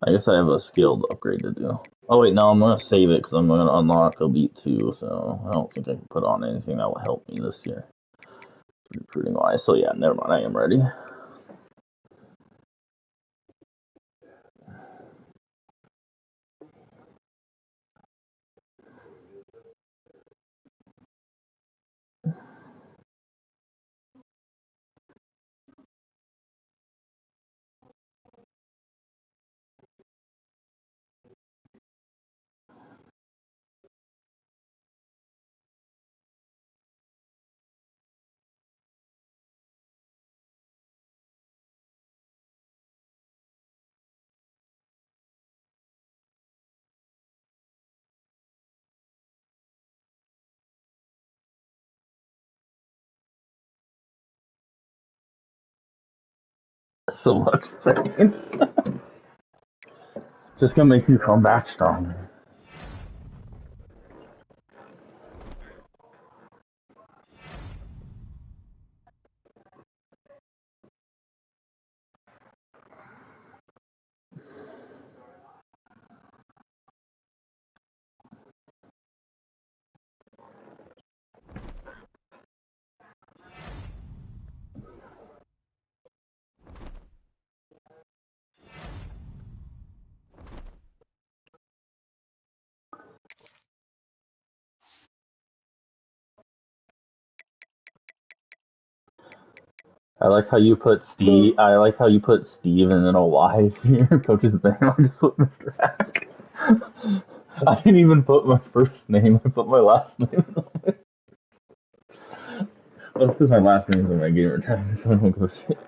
I guess I have a skilled upgrade to do. Oh wait, no, I'm gonna save it because I'm gonna unlock Elite 2, so I don't think I can put on anything that will help me this year. Recruiting wise, so yeah, never mind, I am ready. So much pain. Just gonna make you come back stronger. I like how you put Steve. I like how you put Steve and then a Y for your coach's name. I just put Mr. Hack. I didn't even put my first name. I put my last name. Well, it's because my last name's in my gamer tag, so I don't give a shit.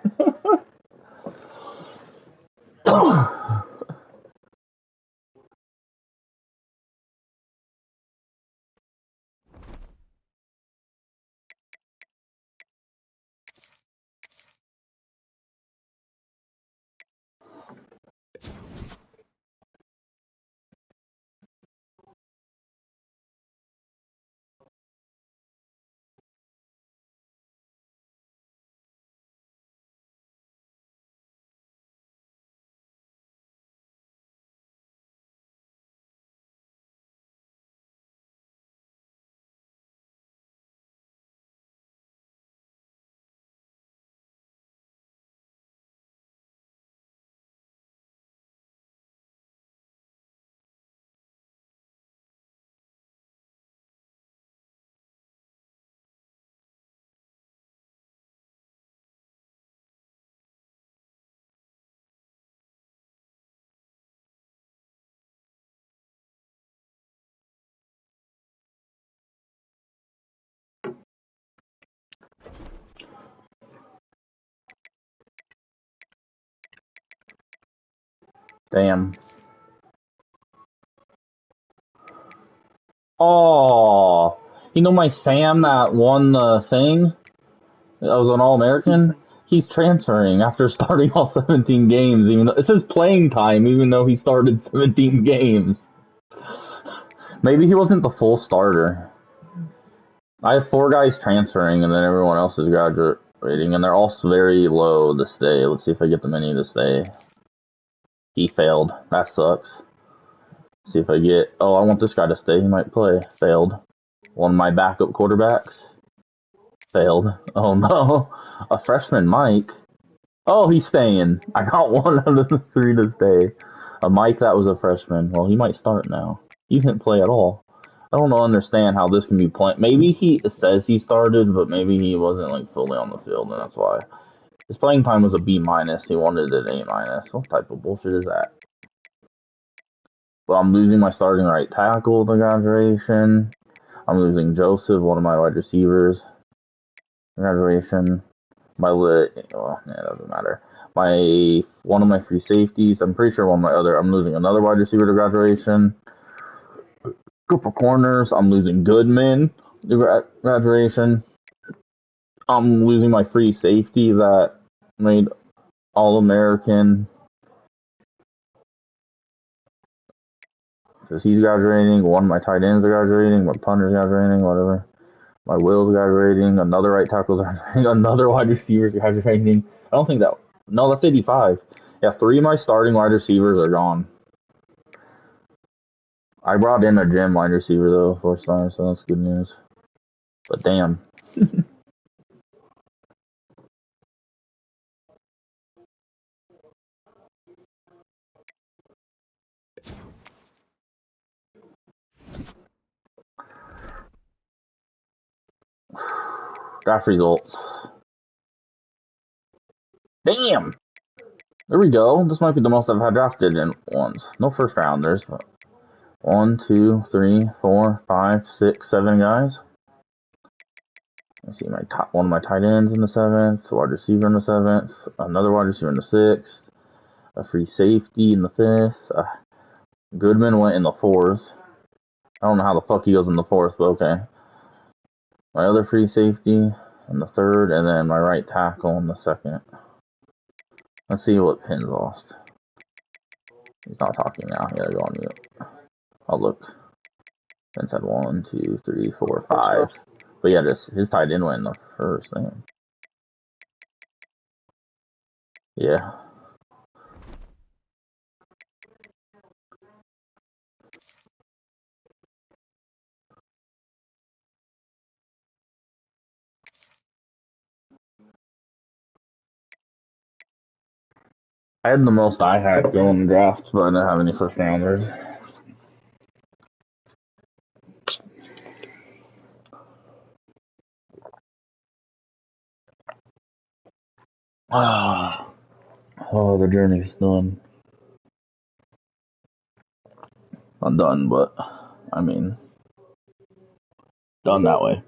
Damn. Oh, you know my Sam that won the thing? That was an All-American? He's transferring after starting all 17 games. Even though it says playing time, even though he started 17 games. Maybe he wasn't the full starter. I have 4 guys transferring, and then everyone else is graduating, and they're all very low this day. Let's see if I get them any this day. He failed. That sucks. See if I get... Oh, I want this guy to stay. He might play. Failed. One of my backup quarterbacks. Failed. Oh no. A freshman, Mike. Oh, he's staying. I got 1 out of the 3 to stay. A Mike that was a freshman. Well, he might start now. He didn't play at all. I don't understand how this can be playing. Maybe he says he started, but maybe he wasn't like fully on the field, and that's why. His playing time was a B-. He wanted an A-. What type of bullshit is that? But I'm losing my starting right tackle to graduation. I'm losing Joseph, one of my wide receivers. Graduation. Well, yeah, it doesn't matter. One of my free safeties. I'm pretty sure I'm losing another wide receiver to graduation. Group of corners. I'm losing Goodman to graduation. I'm losing my free safety that made All-American. Because he's graduating. One of my tight ends are graduating. My punter's graduating. Whatever. My Will's graduating. Another right tackle's graduating. Another wide receiver's graduating. I don't think that... No, that's 85. Yeah, 3 of my starting wide receivers are gone. I brought in a gym wide receiver, though, 4-star, so that's good news. But damn. Draft results. Damn! There we go. This might be the most I've had drafted in once. No first rounders. 1, 2, 3, 4, 5, 6, 7 guys. I see one of my tight ends in the 7th, a wide receiver in the 7th, another wide receiver in the 6th, a free safety in the 5th. Goodman went in the 4th. I don't know how the fuck he goes in the 4th, but okay. My other free safety in the 3rd, and then my right tackle in the 2nd. Let's see what Pinn's lost. He's not talking now. He gotta go on mute. Oh, look. Penn's had 1, 2, 3, 4, 5. But yeah, his tight end went in the 1st thing. Yeah. I had the most I had going in drafts, but I didn't have any first rounders. Ah, oh, the journey's done. Not done, but I mean, done that way.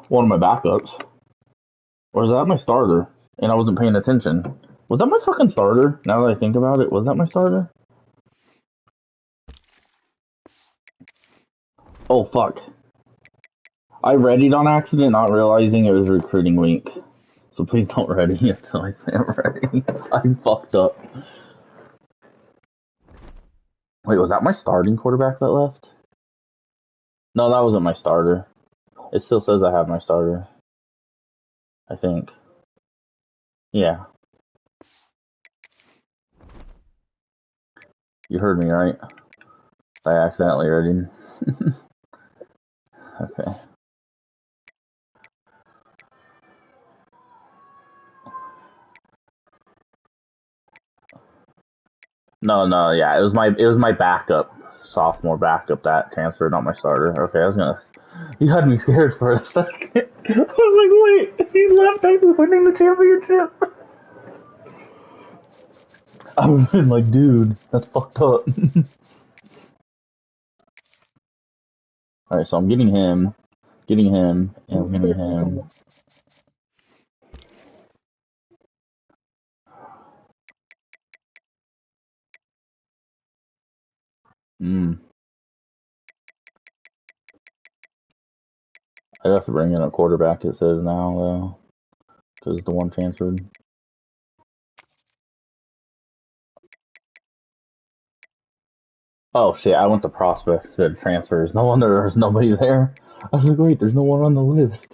One of my backups. Or is that my starter? And I wasn't paying attention. Was that my fucking starter? Now that I think about it, was that my starter? Oh, fuck. I readied on accident, not realizing it was recruiting week. So please don't ready until I say I'm ready. I fucked up. Wait, was that my starting quarterback that left? No, that wasn't my starter. It still says I have my starter. I think. Yeah. You heard me, right? I accidentally readied. Okay. No, yeah, it was my backup, sophomore backup that transferred, not my starter. Okay, I was gonna. You had me scared for a second. I was like, wait, he left after winning the championship. I was like, dude, that's fucked up. All right, so I'm getting him, and I'm getting him. I have to bring in a quarterback. It says now though, because the one transferred. Oh shit! I went to prospects, said transfers. No wonder there's nobody there. I was like, wait, there's no one on the list.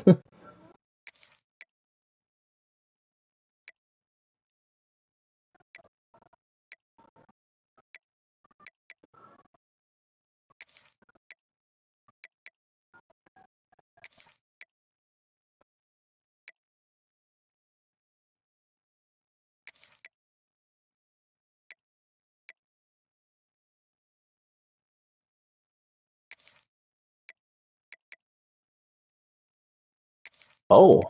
Oh,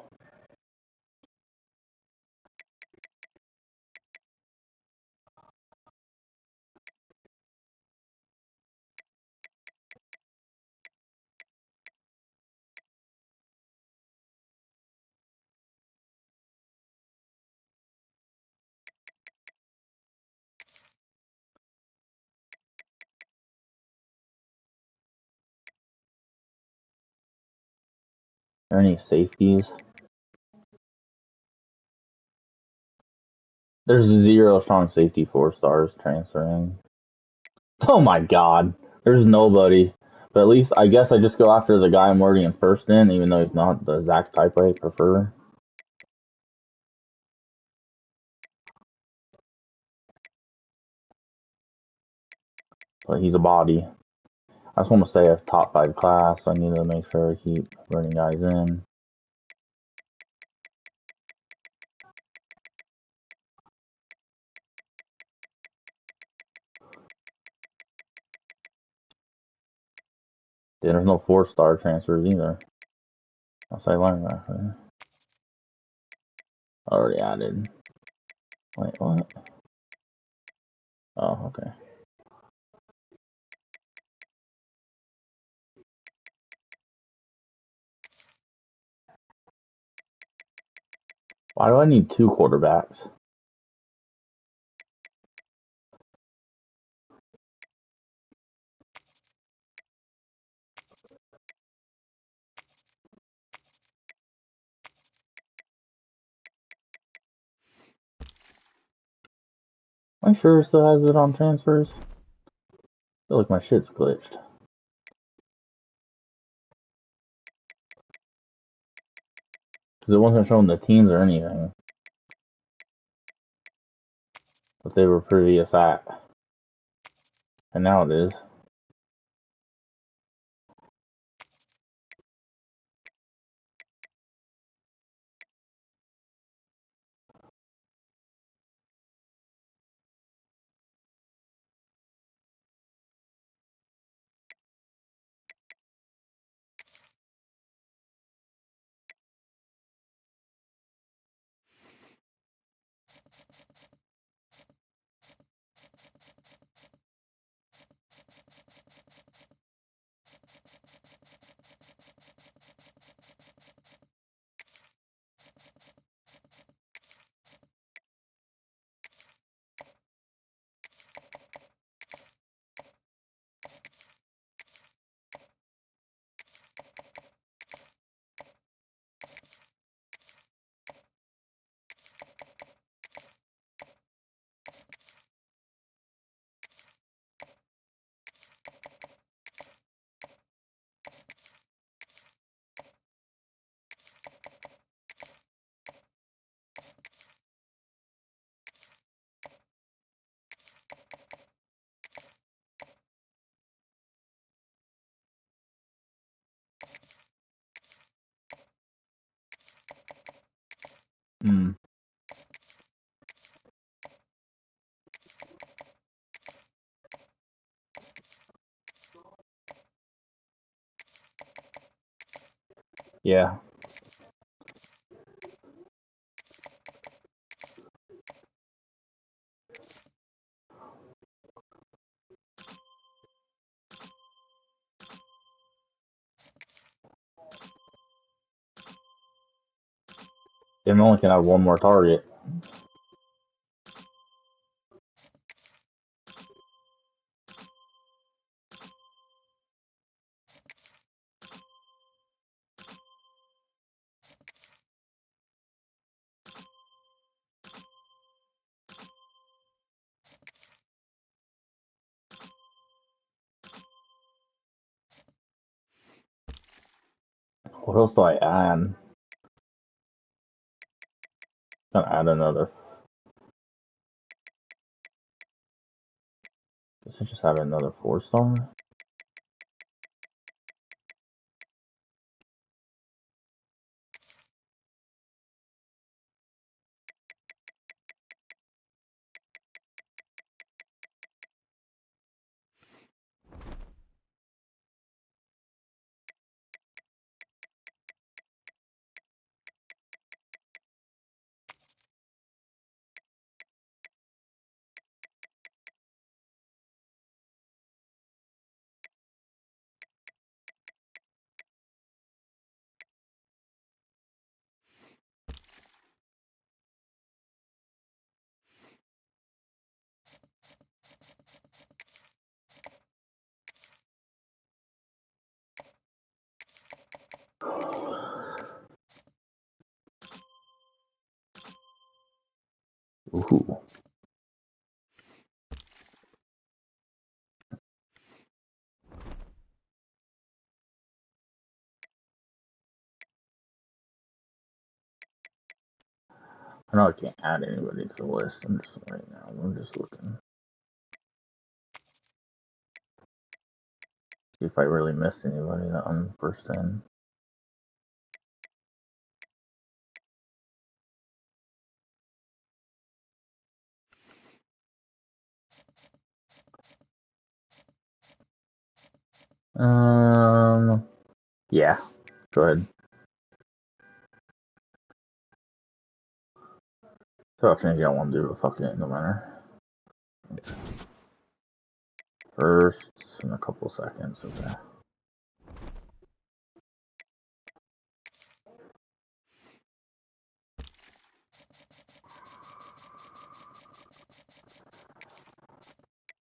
are any safeties? There's 0 strong safety 4 stars transferring. Oh my god, there's nobody. But at least I guess I just go after the guy I'm already in first in, even though he's not the exact type I prefer. But he's a body. I just want to stay a top 5 class. So I need to make sure I keep running guys in. Then there's no 4-star transfers either. Outside linebacker. Already added. Wait, what? Oh, okay. Why do I need 2 quarterbacks? Am I sure it still has it on transfers? I feel like my shit's glitched. Because it wasn't showing the teams or anything. But they were previous at. And now it is. Hmm. Yeah. They only can have one more target. What else do I add? Gonna add another. Guess I just add another 4-star. Ooh. I know I can't add anybody to the list. I'm just looking. See if I really missed anybody that I'm first in. Yeah. Go ahead. So I'll change it. I want to do it. Fuck it, no matter. First in a couple seconds. Okay.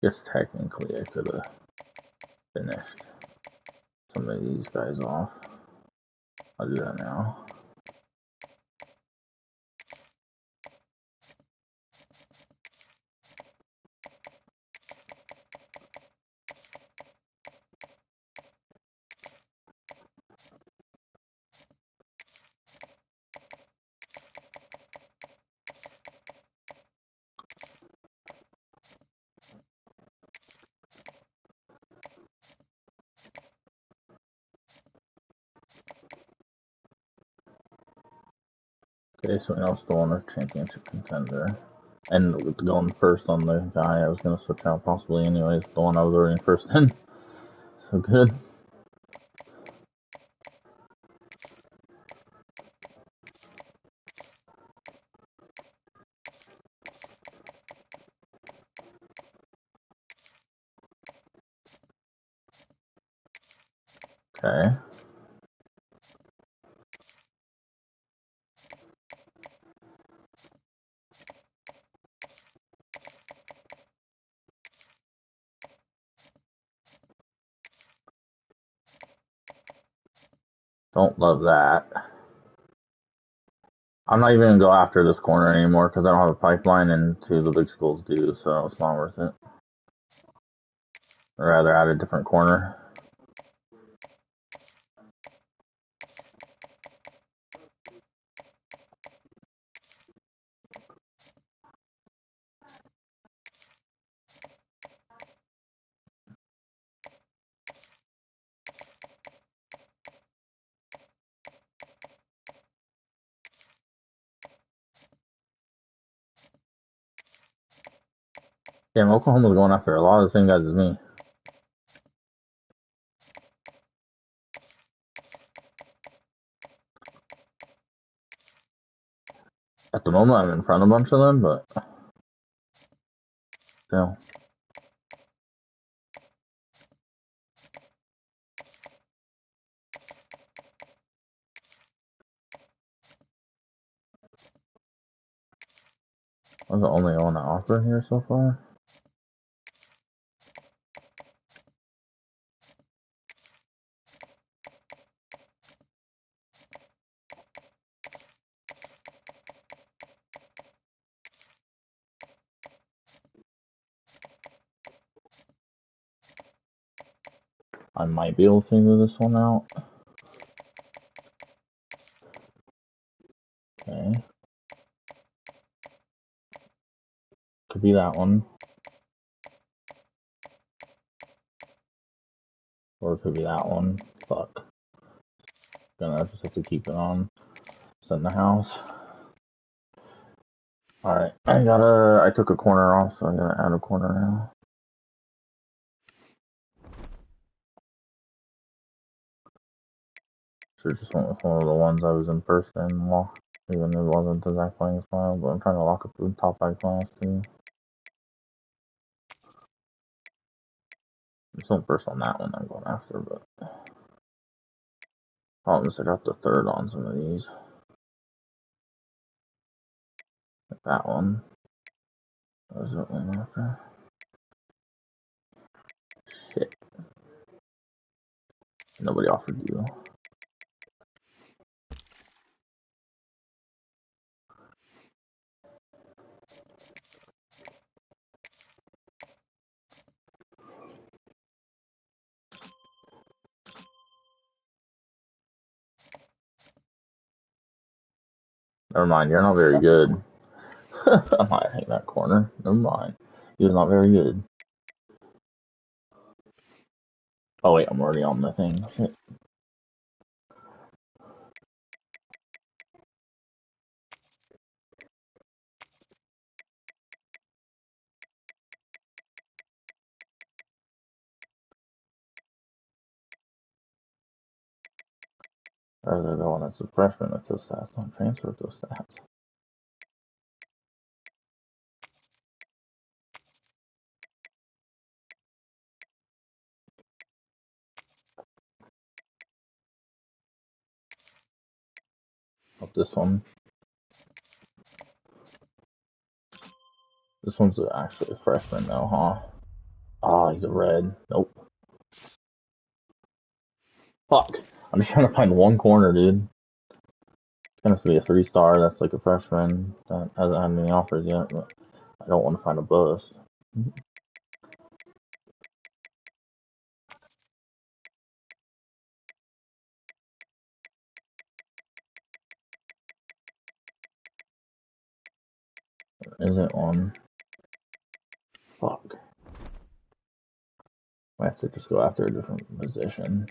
Guess technically I could have finished some of these guys off. I'll do that now. Okay, so now still on a championship contender. And going first on the guy I was going to switch out possibly anyways, the one I was already first in. So good. Okay. Don't love that. I'm not even going to go after this corner anymore because I don't have a pipeline and two of the big schools do, so it's not worth it. I'd rather add a different corner. Damn, Oklahoma's going after a lot of the same guys as me. At the moment, I'm in front of a bunch of them, but still. I'm the only one to offer here so far. I might be able to figure this one out. Okay. Could be that one. Or it could be that one. Fuck. Gonna just have to keep it on. It's in the house. Alright, I took a corner off, so I'm gonna add a corner now. Should've just went with one of the ones I was in first in, even though it wasn't the exact playing style, but I'm trying to lock up the top 5 class too. I'm still first on that one I'm going after, but problem is I got the third on some of these. Like that one. That was what I'm after. Shit. Nobody offered you. Never mind, you're not very good. I might hang that corner. Never mind. He was not very good. Oh wait, I'm already on the thing. Shit. Rather than going as a freshman with those stats, don't transfer with those stats. Not this one. This one's actually a freshman though, huh? Ah, he's a red. Nope. Fuck. I'm just trying to find one corner, dude. It's gonna have to be a 3-star that's like a freshman that hasn't had any offers yet, but I don't want to find a bust. There isn't one. Fuck. I have to just go after a different position.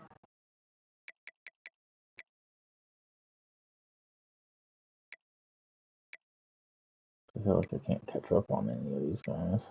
I feel like I can't catch up on any of these guys.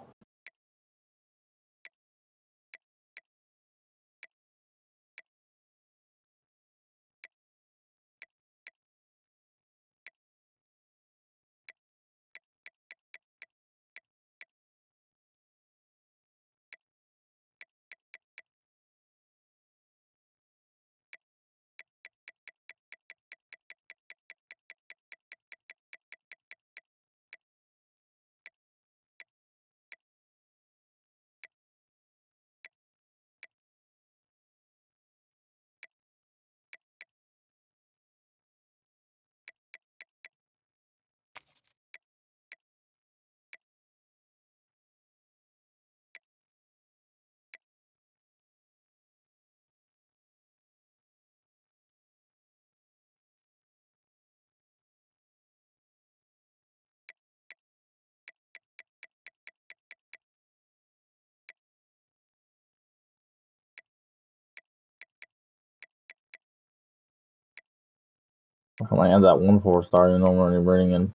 If I add that 1 4-star, I'm already bringing in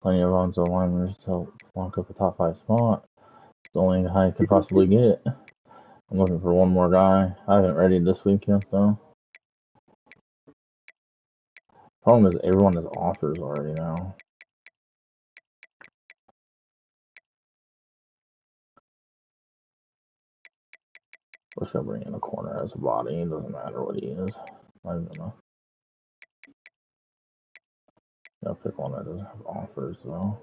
plenty of on-zone linemen to help lock up a top 5 spot. the only guy I could possibly get. I'm looking for one more guy. I haven't readied this week yet, though. Problem is, everyone has offers already now. Wish I bring in a corner as a body. It doesn't matter what he is. I'm gonna pick one that doesn't have offers, though.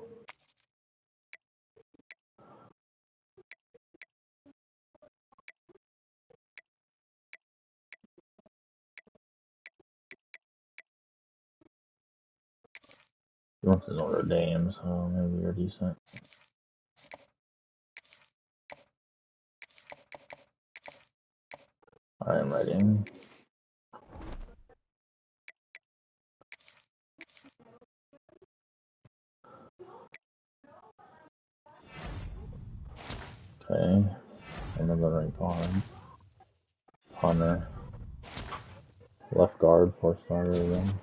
He wants to Notre Dame, so maybe you're decent. I am ready. Okay. Another right guard. Punter. Left guard, 4-star again.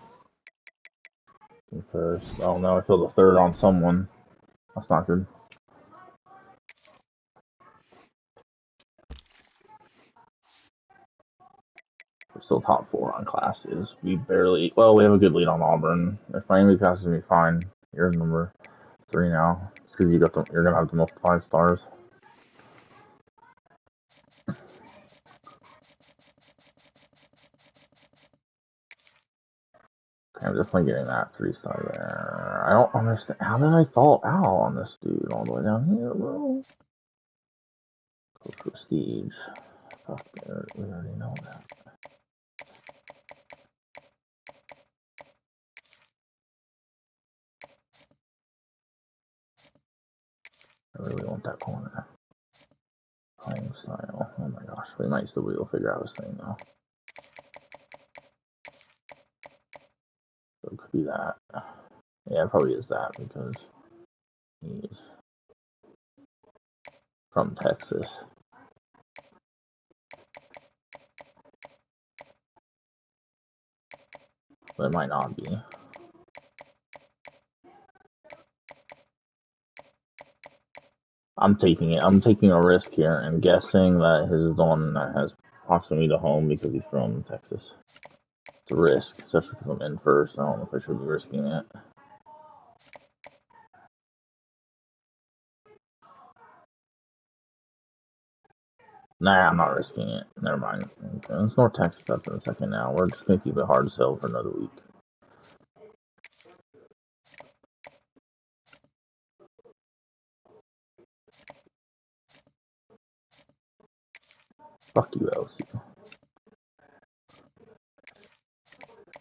First. Oh no, I feel the third on someone. That's not good. We're still top 4 on classes. We barely. Well, we have a good lead on Auburn. If Miami passes me, fine. You're number 3 now. It's because you're gonna have the most 5 stars. Okay, I'm definitely getting that 3-star there. I don't understand. How did I fall out on this dude all the way down here, bro? Go prestige. Fuck, we already know that. I really want that corner. Playing style. Oh my gosh, we might still be able to figure out this thing though. So it could be that. Yeah, it probably is that because he's from Texas. But it might not be. I'm taking it. I'm taking a risk here and guessing that his is the one that has proximity to home because he's from Texas. It's a risk, especially because I'm in first. I don't know if I should be risking it. Nah, I'm not risking it. Never mind. Okay, it's North Texas after the second now. We're just going to keep it hard to sell for another week. Fuck you, LSU.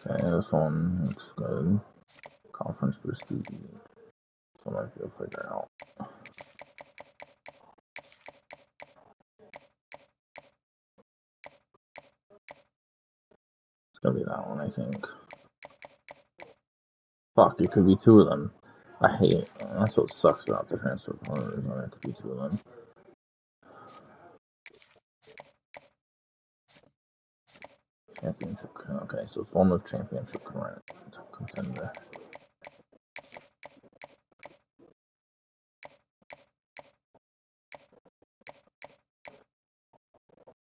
Okay, this one looks good. Conference prestige. So I might be able to figure out. It's gonna be that one, I think. Fuck, it could be 2 of them. I hate it. That's what sucks about the transfer portal. It could be 2 of them. Championship. Okay, so former championship contender.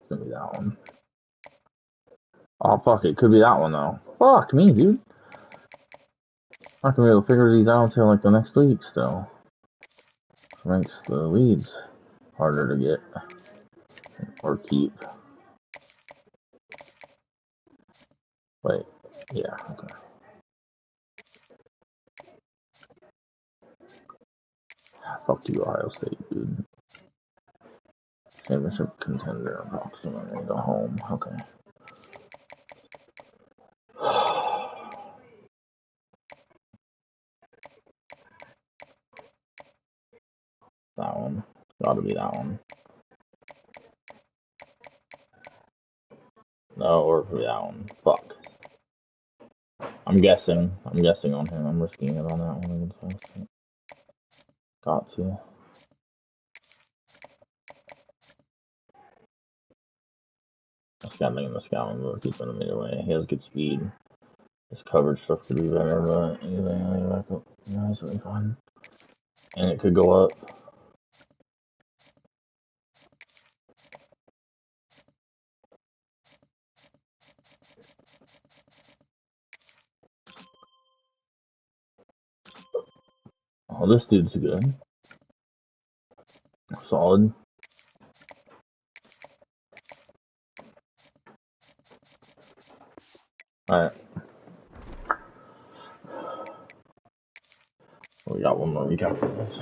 It's gonna be that one. Oh fuck, it could be that one though. Fuck me, dude. I'm not gonna be able to figure these out until like the next week still. Which makes the leads harder to get or keep. Wait, yeah, okay. Fuck you, Ohio State, dude. Championship contender, approximately the home. Okay. That one. Gotta be that one. No, or it could be that one. Fuck. I'm guessing on him. I'm risking it on that one. Got to. Scamming the scouting, but keeping him away. He has good speed. His coverage stuff could be better, but anything back up. Yeah, it's really fun. And it could go up. Oh, this dude's good. Solid. Alright. We got one more recap for this.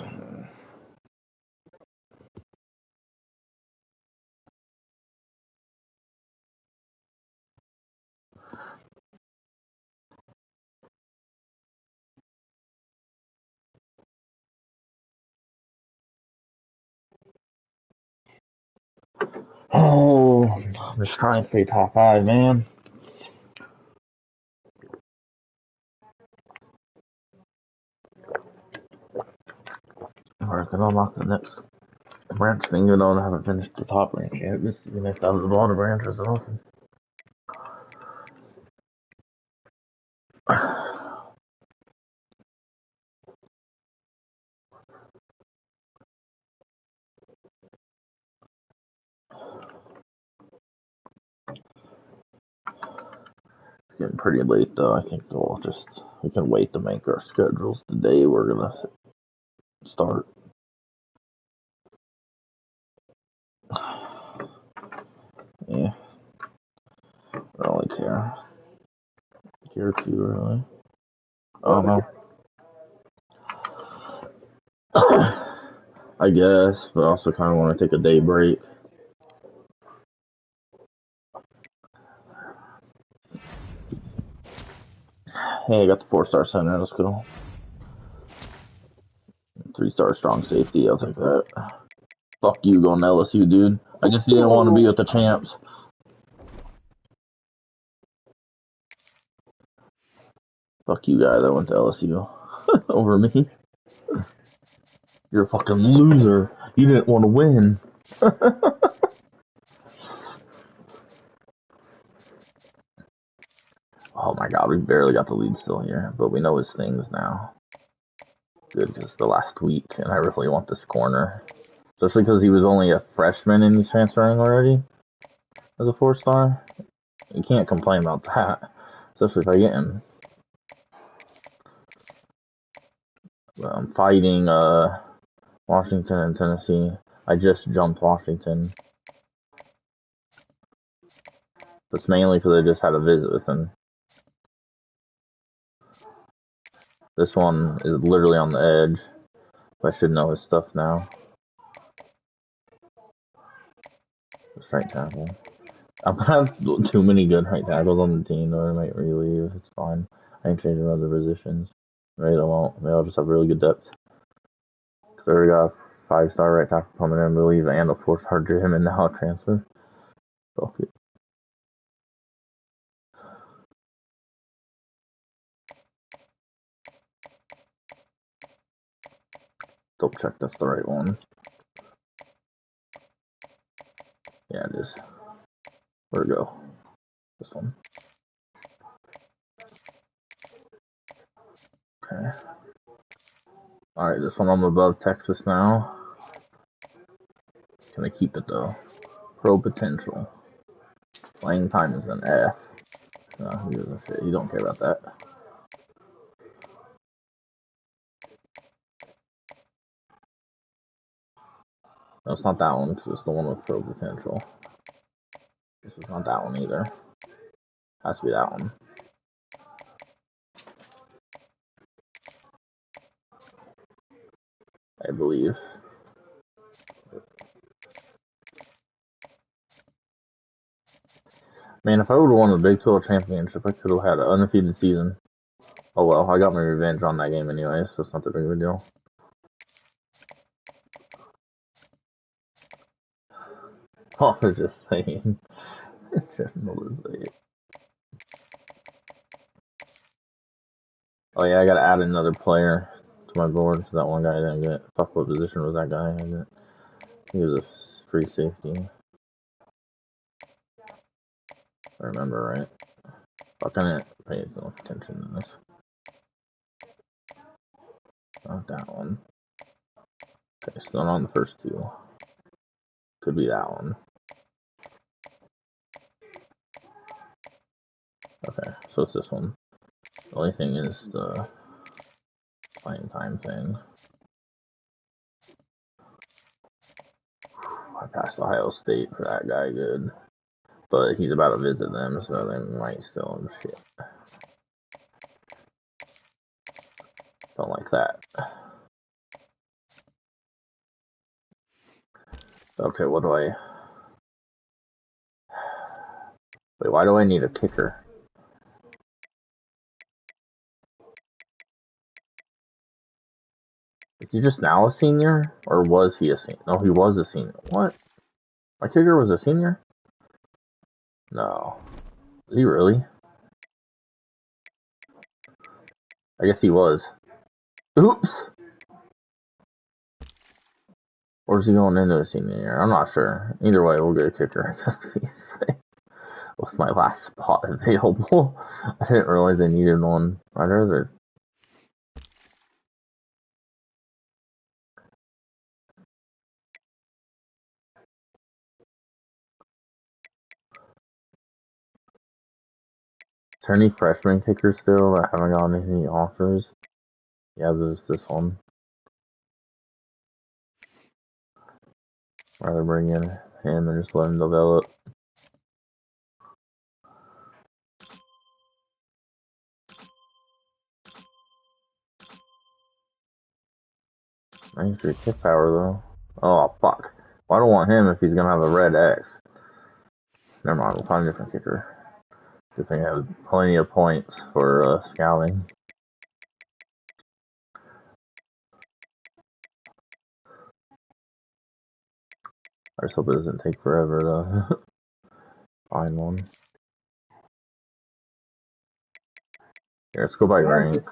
Oh, I'm just trying to stay top 5, man. Alright, can unlock the next branch thing, even though I haven't finished the top branch yet. Just be nice to have the bottom branches or nothing. It's getting pretty late though. I think we can wait to make our schedules today. We're gonna start. Yeah. I don't really care. Care too really. Oh no. I guess, but I also kind of want to take a day break. Hey, I got the 4-star center. Let's go. 3-star strong safety. I'll take that. Fuck you going to LSU, dude. I guess you didn't want to be with the champs. Fuck you, guy that went to LSU over me. You're a fucking loser. You didn't want to win. Oh my god, we barely got the lead still here, but we know his things now. Good, because it's the last week, and I really want this corner. Especially because he was only a freshman and he's transferring already as a 4-star. You can't complain about that, especially if I get him. Well, I'm fighting Washington and Tennessee. I just jumped Washington. That's mainly because I just had a visit with him. This one is literally on the edge. I should know his stuff now. This right tackle. I'm gonna have too many good right tackles on the team, or I might relieve. It's fine. I can change other positions. Maybe I won't. Maybe I'll just have really good depth. Because I already got a 5-star right tackle coming in, I believe, and a 4-star Jim, and now a transfer. Fuck it. Double check that's the right one. Yeah, it is. Where'd it go? This one. Okay. Alright, this one I'm above Texas now. Can I keep it though? Pro potential. Playing time is an F. No, who gives a shit? You don't care about that. No, it's not that one, because it's the one with pro potential. This is not that one either. Has to be that one. I believe. Man, if I would have won the Big 12 championship, I could have had an undefeated season. Oh well, I got my revenge on that game anyways, so it's not that big of a deal. Oh, I was just saying. Oh yeah, I gotta add another player to my board, so that one guy I didn't get. Fuck, what position was that guy? He was a free safety. If I remember right. Fuck, I didn't pay enough attention to this. Not that one. Okay, still on the first two. Could be that one. Okay, so it's this one. The only thing is the playing time thing. I passed Ohio State for that guy, good. But he's about to visit them, so they might still him shit. Don't like that. Okay, what do I... Wait, why do I need a kicker? Is he just now a senior? Or was he a senior? No, he was a senior. What? My kicker was a senior? No. Is he really? I guess he was. Oops! Or is he going into a senior year? I'm not sure. Either way, we'll get a kicker just to be safe. What's my last spot available? I didn't realize I needed one right there. Is there any freshman kickers still that haven't gotten any offers? Yeah, there's this one. Rather bring in him and just let him develop. Nice for kick power though. Oh fuck. Well, I don't want him if he's gonna have a red X. Never mind, we'll find a different kicker. Good thing I have plenty of points for scouting. I just hope it doesn't take forever to find one. Here, let's go by rank.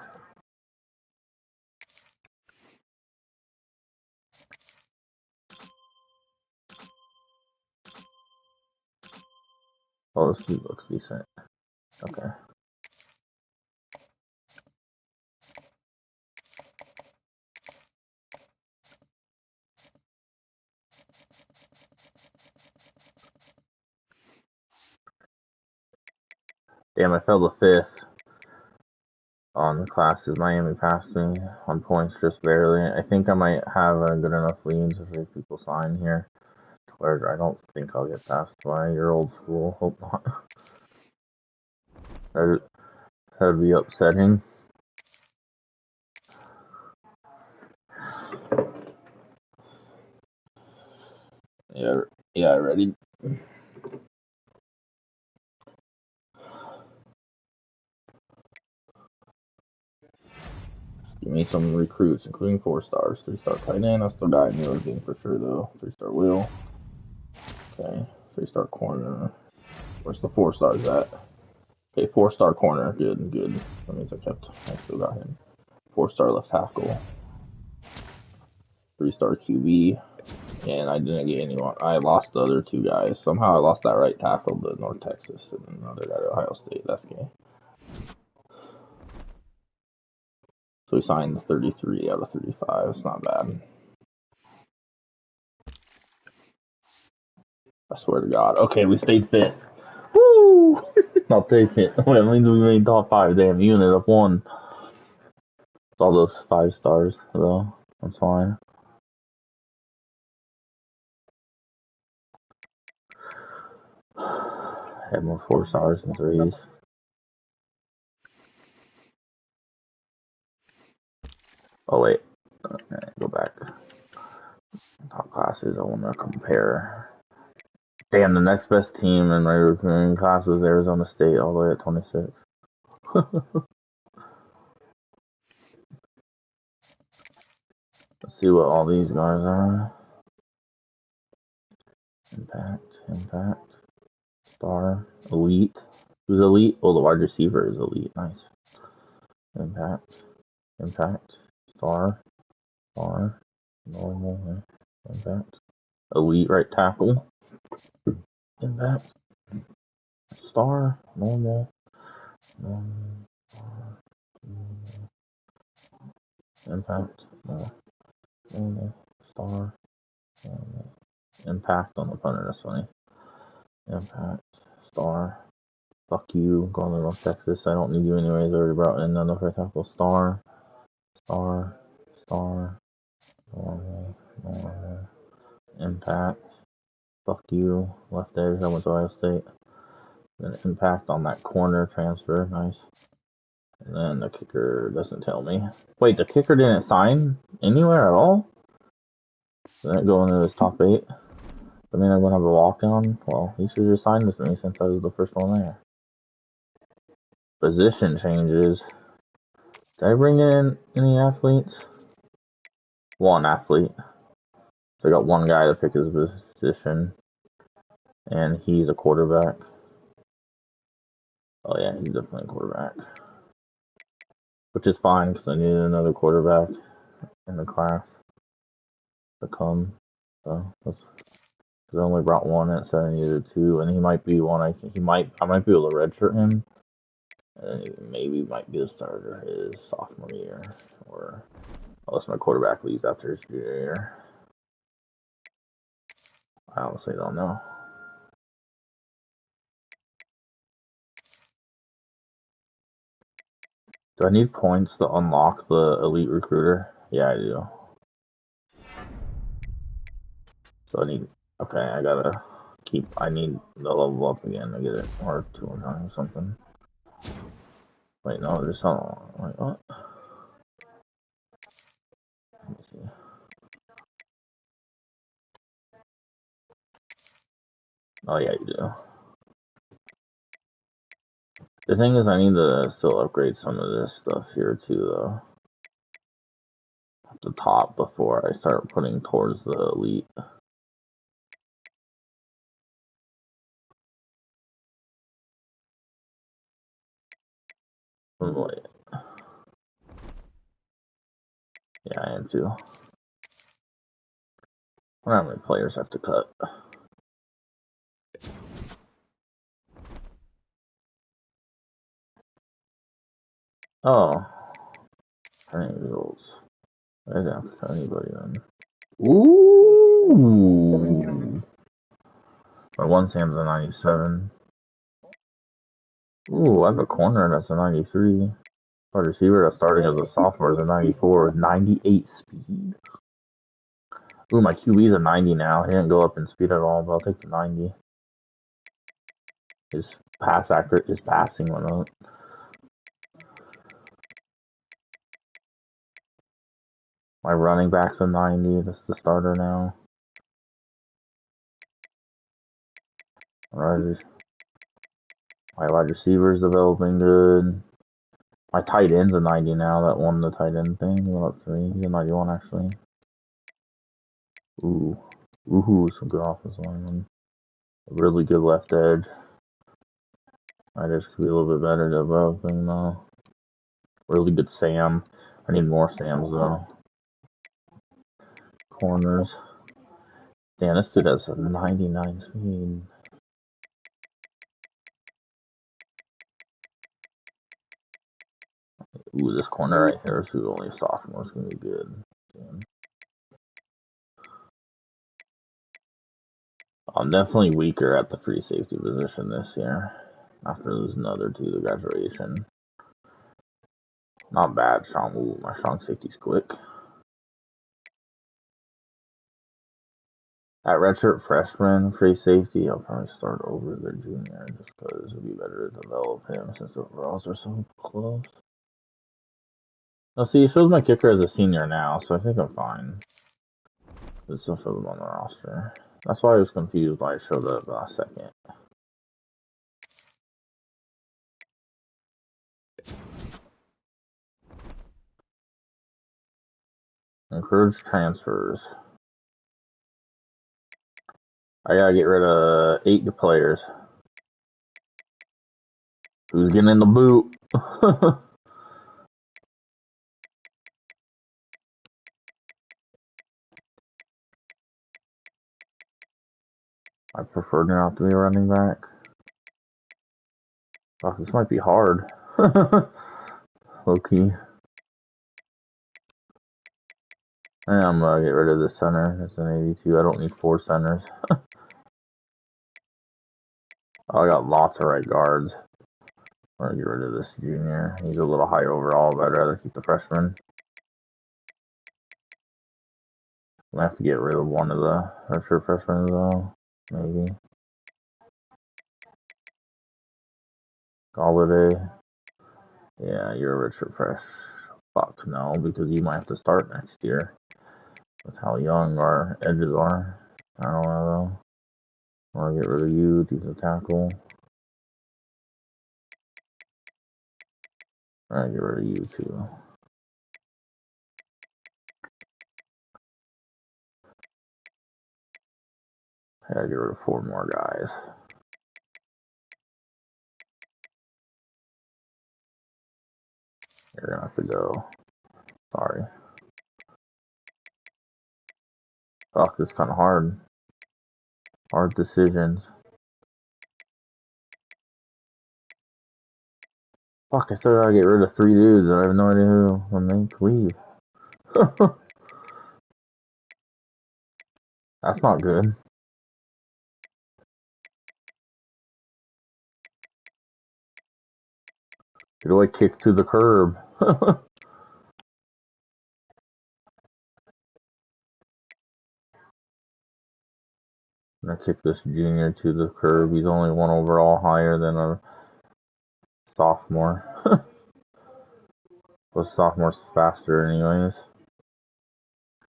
Oh, this dude looks decent. Okay. Damn, I fell to 5th on the classes. Miami passed me on points just barely. I think I might have a good enough leads if people sign here. Where I don't think I'll get past by your old school. Hope not. That'd be upsetting. Yeah, ready. Give me some recruits, including 4 stars. 3-star tight end. I still got New York game for sure though. 3-star Will. Okay. 3-star corner. Where's the 4 stars at? Okay, 4-star corner. Good. That means I still got him. 4-star left tackle. 3-star QB. And I didn't get anyone. I lost the other 2 guys. Somehow I lost that right tackle to North Texas and another guy to Ohio State. That's gay. So we signed 33 out of 35. It's not bad. I swear to God. Okay, we stayed 5th. Woo! I'll take it. Wait, it means we made top 5. Damn, you ended up 1. All those 5 stars, though. That's fine. I had more 4 stars and 3s. Oh, wait. Okay, go back. Top classes, I want to compare. Damn, the next best team in my recruiting class was Arizona State, all the way at 26. Let's see what all these guys are. Impact. Star. Elite. Who's elite? Oh, the wide receiver is elite. Nice. Impact. Star. Normal. Impact. Elite right tackle. Impact. Star. Normal. Star. Impact. Normal. Star. Normal. Impact on the punter. That's funny. Impact. Star. Fuck you. Going to North Texas. I don't need you anyways. I already brought in another right tackle. Star. Normal. Impact. Fuck you, left edge. I went to Ohio State. Then impact on that corner transfer, nice. And then the kicker doesn't tell me. Wait, the kicker didn't sign anywhere at all? Didn't go into his top 8? I mean, I'm gonna have a walk-down? Well, he should just sign this to me since I was the first one there. Position changes. Did I bring in any athletes? One athlete. So I got one guy to pick his position. And he's a quarterback. Oh yeah, he's definitely a quarterback. Which is fine, because I needed another quarterback in the class to come. So that's because I only brought one and said I needed 2, and he might be one. I might be able to redshirt him, and he maybe might be the starter his sophomore year, or unless my quarterback leaves after his junior year. I honestly don't know. Do I need points to unlock the elite recruiter? Yeah, I do. So I need. Okay, I gotta keep. I need the level up again to get it, or 209 or something. Wait, no, there's something. Wait, what? Let me see. Oh yeah, you do. The thing is, I need to still upgrade some of this stuff here too, though. At the top before I start putting towards the elite. Wait. Yeah, I am too. I wonder how many players I have to cut. Oh. Training results. I didn't have to cut anybody then. Ooh. My one Sam's a 97. Ooh, I have a corner that's a 93. Wide receiver that's starting as a sophomore is a 94. 98 speed. Ooh, my QB's a 90 now. He didn't go up in speed at all, but I'll take the 90. His passing went up. My running back's a 90. That's the starter now. My wide receiver's developing good. My tight end's a 90 now. That won the tight end thing. He went up to me. He's a 91 actually. Ooh. Ooh, some good offensive lineman. A really good left edge. I just could be a little bit better developing though. Really good Sam. I need more Sams though. Corners. Damn, this dude has a 99 speed. Ooh, this corner right here is who's only a sophomore. It's gonna be good. Damn. I'm definitely weaker at the free safety position this year. After losing the other 2 to graduation. Not bad, strong. Ooh, my strong safety's quick. At redshirt freshman, free safety, I'll probably start over the junior just because it would be better to develop him since the overalls are so close. Now, see, it shows my kicker as a senior now, so I think I'm fine. It still shows him on the roster. That's why I was confused why it showed up last second. Encourage transfers. I gotta get rid of 8 players. Who's getting in the boot? I prefer not to be a running back. Oh, this might be hard. Low key. And I'm gonna get rid of this center. That's an 82. I don't need 4 centers. I got lots of right guards. I'm gonna get rid of this junior. He's a little high overall, but I'd rather keep the freshman. I'm gonna have to get rid of one of the redshirt freshmen though. maybe. Holiday. Yeah, you're a Richard Fresh. Fuck no, because you might have to start next year with how young our edges are. I don't know though. I want to get rid of you, defensive tackle. I get rid of you too. I gotta get rid of 4 more guys. You're gonna have to go. Sorry. Fuck, this is kind of hard. Hard decisions. Fuck, I still gotta get rid of 3 dudes and I have no idea who when they leave. That's not good. Who do I kick to the curb? I'm gonna kick this junior to the curb. He's only 1 overall higher than a sophomore. Plus, sophomore's faster anyways.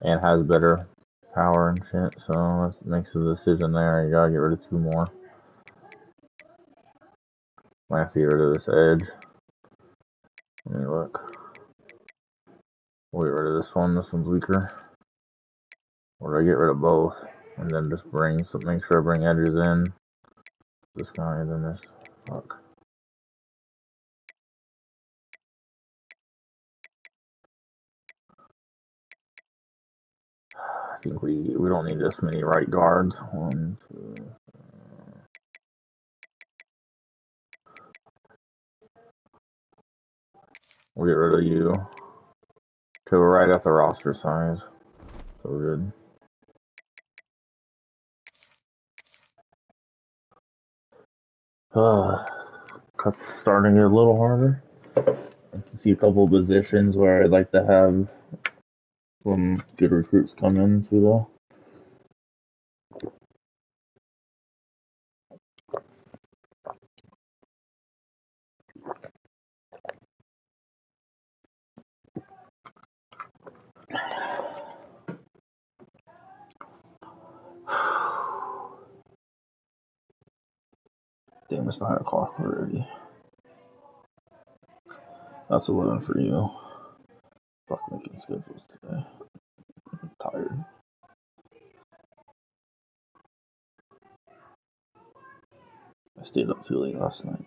And has better power and shit, so that makes a decision there. You gotta get rid of 2 more. Might have to get rid of this edge. Let me look. We'll get rid of this one. This one's weaker. Or do I get rid of both? And then just make sure I bring edges in. This guy and then this. Fuck. I think we don't need this many right guards. 1, 2. We'll get rid of you. Okay, we're right at the roster size. So good. Cuts starting it a little harder. I can see a couple of positions where I'd like to have some good recruits come in too, though. Damn, it's 9 o'clock already. That's 11 for you. Fuck making schedules today. I'm tired. I stayed up too late last night.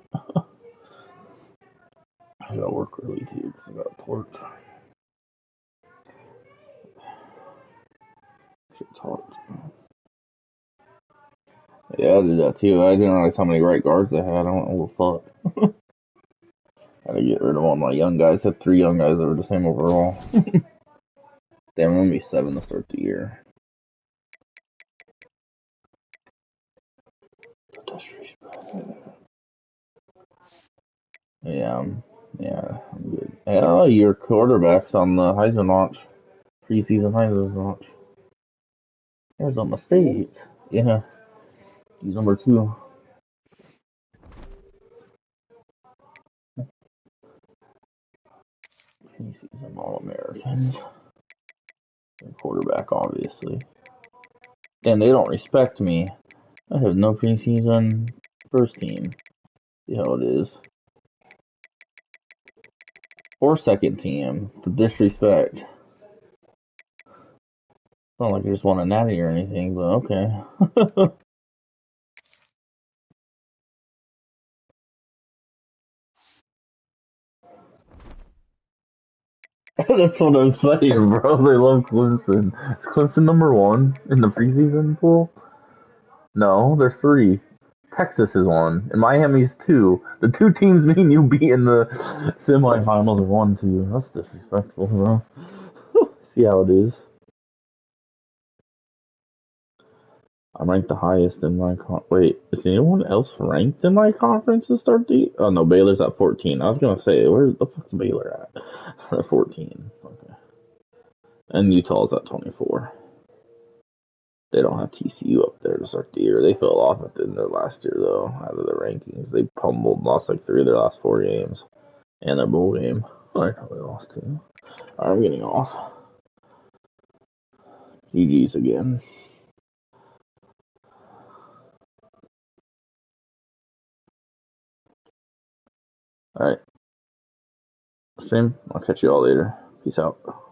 I gotta work early too because I got torch. Shit's hot. Yeah, I did that too. I didn't realize how many right guards I had. I don't know what the fuck. I had to get rid of all my young guys. I had 3 young guys that were the same overall. Damn, I'm gonna be 7 to start the year. Yeah, I'm good. Oh, your quarterback's on the Heisman launch. Preseason Heisman launch. Arizona State. Yeah. He's number 2. Preseason All-Americans. Quarterback, obviously. And they don't respect me. I have no preseason first team. See how it is. Or second team. The disrespect. Not like I just want a Natty or anything, but okay. That's what I'm saying, bro. They love Clemson. Is Clemson number 1 in the preseason pool? No, there's 3. Texas is 1, and Miami's 2. The 2 teams me and you beat in the semifinals are 1, 2. That's disrespectful, bro. See how it is. I'm ranked the highest in my wait, is anyone else ranked in my conference to start the? Oh no, Baylor's at 14. I was gonna say, where the fuck's Baylor at? At 14. Okay. And Utah's at 24. They don't have TCU up there to start the year. They fell off at the end of last year, though, out of the rankings. They lost like 3 of their last 4 games. And their bowl game. Oh, they probably lost 2. I'm getting off. GG's again. Alright. Same. I'll catch you all later. Peace out.